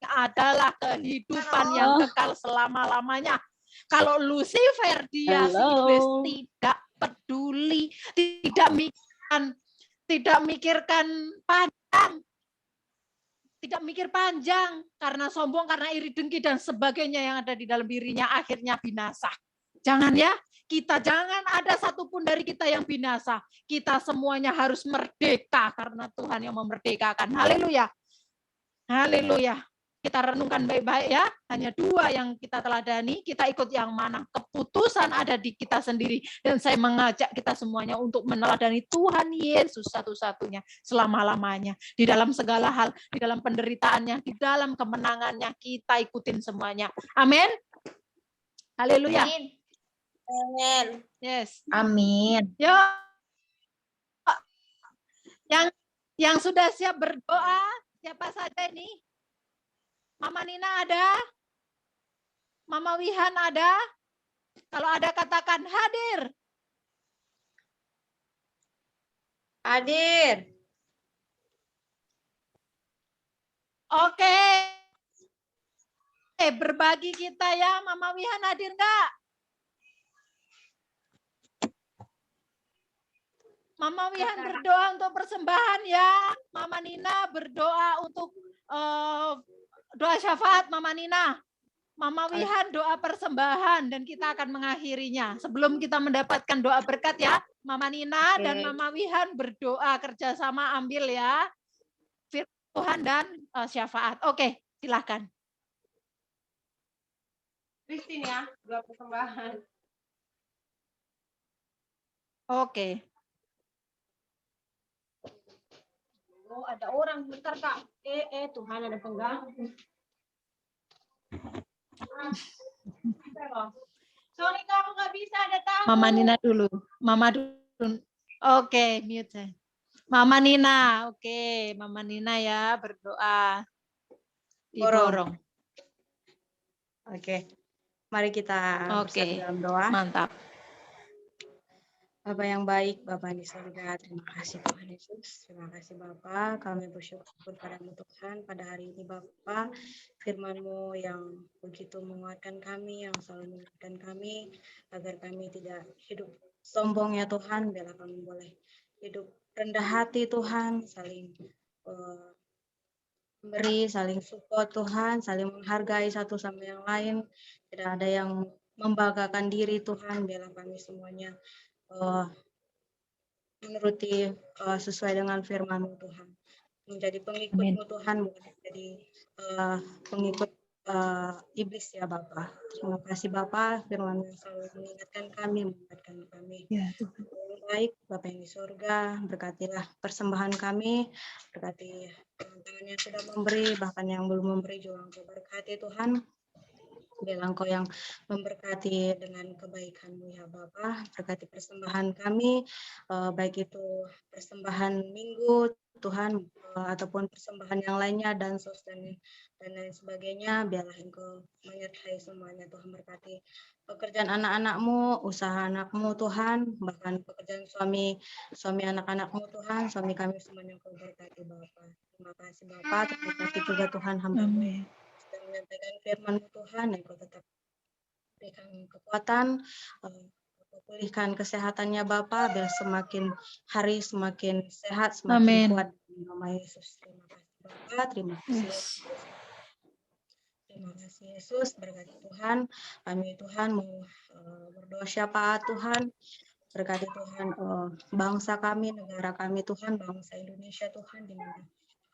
adalah kehidupan yang kekal selama-lamanya. Kalau Lucifer, dia si iblis tidak peduli, tidak mikirkan panjang, tidak mikir panjang, karena sombong, karena iri dengki dan sebagainya yang ada di dalam dirinya, akhirnya binasa. Jangan ya, Kita jangan ada satupun dari kita yang binasa. Kita semuanya harus merdeka karena Tuhan yang memerdekakan. Haleluya. Haleluya. Kita renungkan baik-baik ya. Hanya 2 yang kita teladani. Kita ikut yang mana? Keputusan ada di kita sendiri. Dan saya mengajak kita semuanya untuk meneladani Tuhan Yesus satu-satunya selama-lamanya. Di dalam segala hal, di dalam penderitaannya, di dalam kemenangannya, kita ikutin semuanya. Amin. Haleluya. Amin. Yes. Amin. Yuk. Yang sudah siap berdoa, siapa saja ini? Mama Nina ada? Mama Wihan ada? Kalau ada katakan hadir. Hadir. Oke. Berbagi kita ya. Mama Wihan hadir enggak? Mama Wihan berdoa untuk persembahan ya. Mama Nina berdoa untuk doa syafaat Mama Nina. Mama Wihan doa persembahan dan kita akan mengakhirinya. Sebelum kita mendapatkan doa berkat ya. Mama Nina dan Mama Wihan berdoa kerjasama ambil ya. Firman Tuhan dan syafaat. Oke, silakan. Christine ya, doa persembahan. Oke. Oh, ada orang bentar Kak. Tuhan ada pengganggu. Sorry kamu nggak bisa ada tamu. Mama Nina dulu. Mama dulu. Oke, mute saya. Mama Nina. Oke, Mama Nina ya berdoa. Diborong. Oke. Mari kita bersatu dalam doa. Mantap. Bapa yang baik, Bapa di surga, terima kasih Tuhan Yesus. Terima kasih Bapa, kami bersyukur padamu Tuhan pada hari ini Bapa. Firman-Mu yang begitu menguatkan kami, yang selalu menguatkan kami, agar kami tidak hidup sombong ya Tuhan, biarlah kami boleh hidup rendah hati Tuhan, saling memberi, saling support Tuhan, saling menghargai satu sama yang lain. Tidak ada yang membanggakan diri Tuhan, biarlah kami semuanya menuruti sesuai dengan firman-Mu Tuhan, menjadi pengikut-Mu Tuhan, bukan menjadi pengikut iblis ya Bapa. Terima kasih Bapa, firman yang selalu mengingatkan kami. Ya, Tuhan. Baik Bapa yang di surga, berkatilah persembahan kami, berkati teman-teman yang sudah memberi, bahkan yang belum memberi juga Engkau berkati Tuhan. Biarlah Engkau yang memberkati dengan kebaikan-Mu ya Bapa. Berkati persembahan kami, baik itu persembahan minggu Tuhan, ataupun persembahan yang lainnya, dan sos dan lain sebagainya. Biarlah Engkau menyertai semuanya Tuhan, berkati pekerjaan anak-anak-Mu, usaha anak-Mu Tuhan, bahkan pekerjaan suami anak-anak-Mu Tuhan, suami kami semuanya Engkau berkati Bapa. Terima kasih Bapa, terima kasih juga Tuhan hamba-Mu dan menyampaikan firman Tuhan, yang Kau tetap berikan kekuatan, pulihkan kesehatannya Bapa, biar semakin hari semakin sehat, semakin kuat di nama Yesus. Terima kasih Bapa, terima kasih Yesus. Terima kasih Yesus, berkati Tuhan, kami Tuhan mau berdoa syafaat Tuhan, berkati Tuhan bangsa kami, negara kami Tuhan, bangsa Indonesia Tuhan, di mana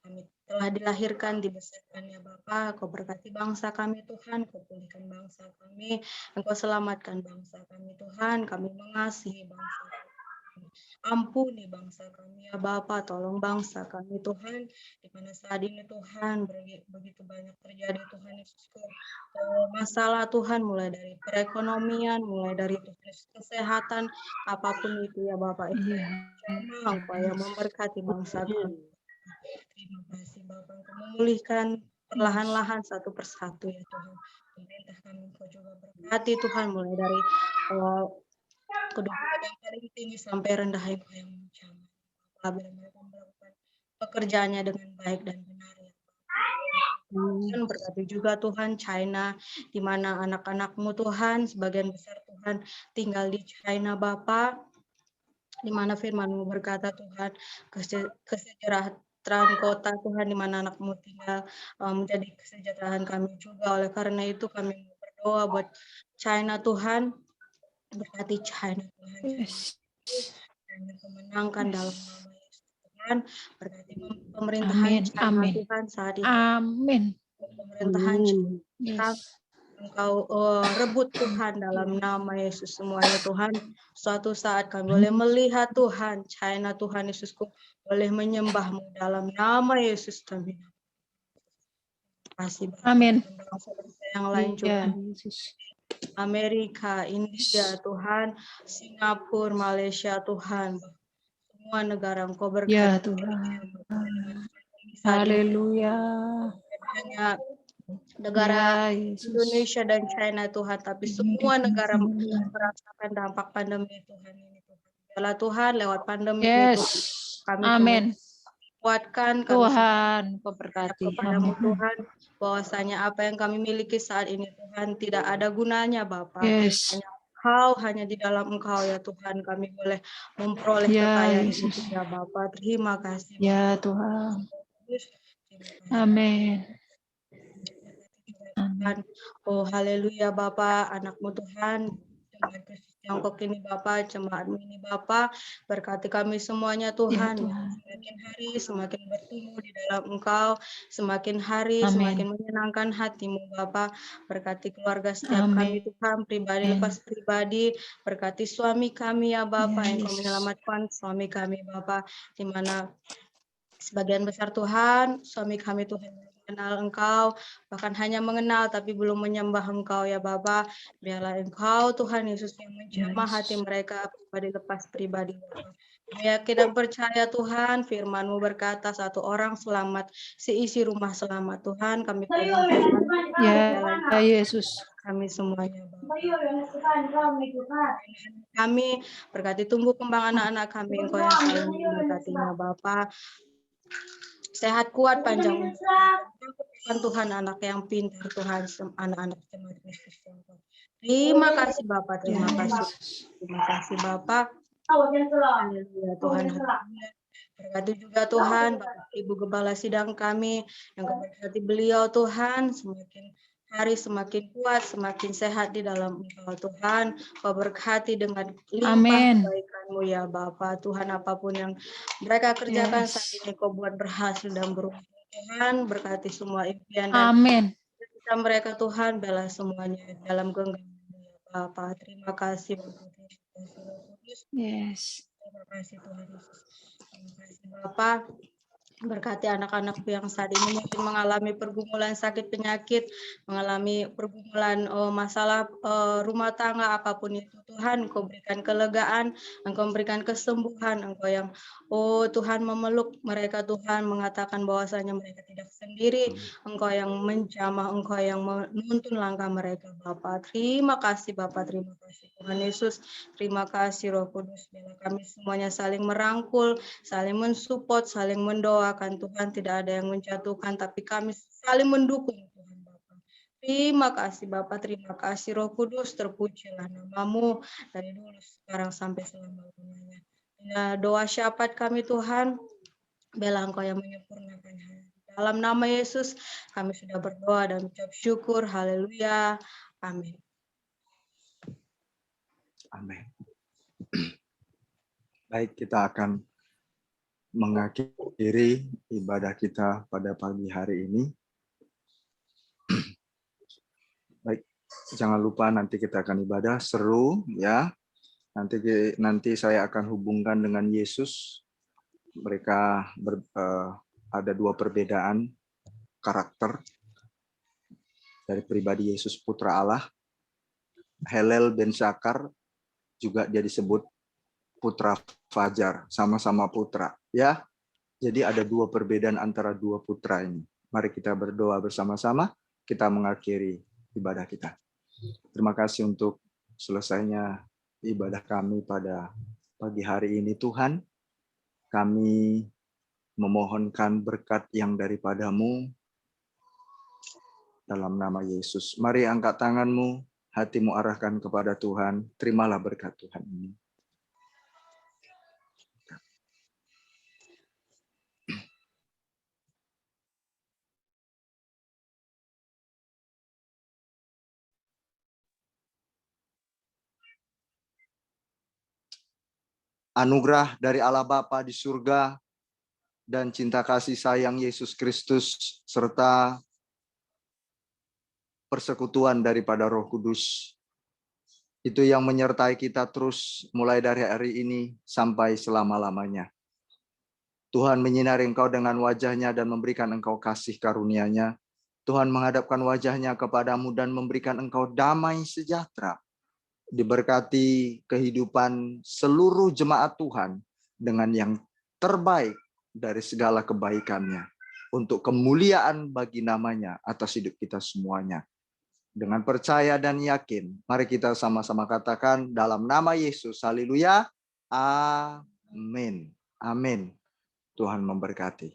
kami telah dilahirkan, dibesarkan ya Bapa. Kau berkati bangsa kami Tuhan, Kau pulihkan bangsa kami, Engkau selamatkan bangsa kami Tuhan. Kami mengasihi bangsa kami, ampuni bangsa kami ya Bapa, tolong bangsa kami Tuhan, di mana saat ini Tuhan begitu banyak terjadi Tuhan Yesus, masalah Tuhan, mulai dari perekonomian, mulai dari kesehatan, apapun itu ya Bapak. Engkau yang memberkati bangsa kami. Terima kasih Bapak, Engkau memulihkan perlahan-lahan satu persatu ya Tuhan. Pemerintah kami Engkau juga berkati Tuhan, mulai dari kedudukan yang paling tinggi sampai rendah Engkau yang mencapai. Apabila mereka melakukan pekerjaannya dengan baik dan benar ya Tuhan. Berkati juga Tuhan China, di mana anak-anak-Mu Tuhan, sebagian besar Tuhan tinggal di China Bapa, di mana firman-Mu berkata Tuhan, kesejahteraan kota Tuhan di mana anak-Mu tinggal menjadi kesejahteraan kami juga. Oleh karena itu kami berdoa buat China Tuhan, Berkati China Tuhan. Yes. China kemenangkan dalam Yes. nama Yesus Tuhan. Berkati pemerintahan Amin. China Amin. Tuhan saat ini. Amin. Pemerintahan China Yes. Engkau rebut Tuhan dalam nama Yesus semuanya Tuhan. Suatu saat kami boleh melihat Tuhan, China Tuhan Yesusku, boleh menyembah-Mu dalam nama Yesus kami. Terima kasih Bapak. Amin. Yang lain juga. Ya, Yesus. Amerika, India Tuhan, Singapura, Malaysia Tuhan. Semua negara Engkau berkati. Ya Tuhan. Haleluya. Hanya negara Ya, Yesus. Indonesia dan China Tuhan, tapi semua negara merasakan dampak pandemi Tuhan ini Tuhan. Biarlah Tuhan lewat pandemi ini Yes. Tuhan, kami Amin. kuatkan kami Tuhan, Kau berkati. kepadamu Amin. Tuhan, bahwasanya apa yang kami miliki saat ini Tuhan tidak ada gunanya Bapa. Yes. Hanya di dalam Engkau ya Tuhan kami boleh memperoleh Ya, kekayaan Yesus. itu ya Bapa. Terima kasih. Ya Tuhan. Amin. Tuhan. Oh haleluya Bapa, anak-Mu Tuhan, jemaat Kristus Tiongkok ini Bapa, jemaat-Mu ini Bapa, berkati kami semuanya Tuhan. Ya, Tuhan. Semakin hari semakin bertumbuh di dalam Engkau, semakin hari Amin. semakin menyenangkan hati-Mu Bapa. Berkati keluarga setiap kami Amin. Tuhan, pribadi lepas pribadi, berkati suami kami ya Bapa, Ya, Engkau Yesus. menyelamatkan suami kami Bapa, di mana sebagian besar Tuhan, suami kami Tuhan mengenal Engkau, bahkan hanya mengenal tapi belum menyembah Engkau ya Bapa. Biarlah Engkau Tuhan Yesus yang menjamah hati mereka pribadi lepas pribadi Bapa. Yakin dan percaya Tuhan, firman-Mu berkata satu orang selamat, seisi rumah selamat. Tuhan kami pegang Ya, Yesus. kami semuanya Bapa. Kami berkati tumbuh kembang anak-anak kami, Engkau yang selalu memberkatinya Bapa. Sehat kuat panjang umur. Tuhan anak yang pintar Tuhan, anak-anak jemaat Kristus Tiongkok. Terima kasih Bapak, terima kasih. Terima kasih Bapak. Haleluya Tuhan. Berkati juga Tuhan, Bapak Ibu Gembala Sidang kami, yang Kau berkati beliau Tuhan, semakin hari semakin kuat, semakin sehat di dalam Engkau Tuhan. Kau berkati dengan limpah kebaikan-Mu ya Bapak. Tuhan apapun yang mereka kerjakan saat ini Kau buat berhasil dan beruntung Tuhan. Berkati semua impian dan cita mereka Tuhan, bela semuanya dalam genggaman ya Bapak. Terima kasih Bapak. Yes. Terima kasih Tuhan Yesus. Terima kasih Bapak. Berkati anak-anakku yang saat ini mungkin mengalami pergumulan sakit penyakit, mengalami pergumulan masalah rumah tangga, apapun itu Tuhan, Engkau berikan kelegaan, Engkau berikan kesembuhan, Engkau yang Tuhan memeluk mereka Tuhan, mengatakan bahwasanya mereka tidak sendiri, Engkau yang menjamah, Engkau yang menuntun langkah mereka Bapa. Terima kasih Bapa, terima kasih Tuhan Yesus, terima kasih Roh Kudus, biarlah kami semuanya saling merangkul, saling mensupport, saling mendoakan Tuhan, tidak ada yang menjatuhkan, tapi kami saling mendukung Tuhan Bapa. Terima kasih Bapa, terima kasih Roh Kudus, terpujilah nama-Mu dari dulu sekarang sampai selama-lamanya. Ya, doa syafaat kami Tuhan, biarlah Engkau yang menyempurnakan hal. Dalam nama Yesus kami sudah berdoa dan ucap syukur, haleluya, amin. Amin. Baik, kita akan mengakhiri ibadah kita pada pagi hari ini. Baik, jangan lupa nanti kita akan ibadah seru ya. Nanti saya akan hubungkan dengan Yesus. Mereka ada dua perbedaan karakter dari pribadi Yesus Putra Allah. Helel ben Zakar juga dia disebut putra Fajar, sama-sama putra ya. Jadi ada dua perbedaan antara dua putra ini. Mari kita berdoa bersama-sama, kita mengakhiri ibadah kita. Terima kasih untuk selesainya ibadah kami pada pagi hari ini Tuhan. Kami memohonkan berkat yang daripada-Mu dalam nama Yesus. Mari angkat tanganmu, hatimu arahkan kepada Tuhan. Terimalah berkat Tuhan ini. anugerah dari Allah Bapa di surga dan cinta kasih sayang Yesus Kristus serta persekutuan daripada Roh Kudus itu yang menyertai kita terus mulai dari hari ini sampai selama-lamanya. Tuhan menyinari engkau dengan wajah-Nya dan memberikan engkau kasih karunia-Nya. Tuhan menghadapkan wajah-Nya kepadamu dan memberikan engkau damai sejahtera. Diberkati kehidupan seluruh jemaat Tuhan dengan yang terbaik dari segala kebaikan-Nya. Untuk kemuliaan bagi nama-Nya atas hidup kita semuanya. Dengan percaya dan yakin, mari kita sama-sama katakan dalam nama Yesus. Haleluya. Amin. Amin. Tuhan memberkati.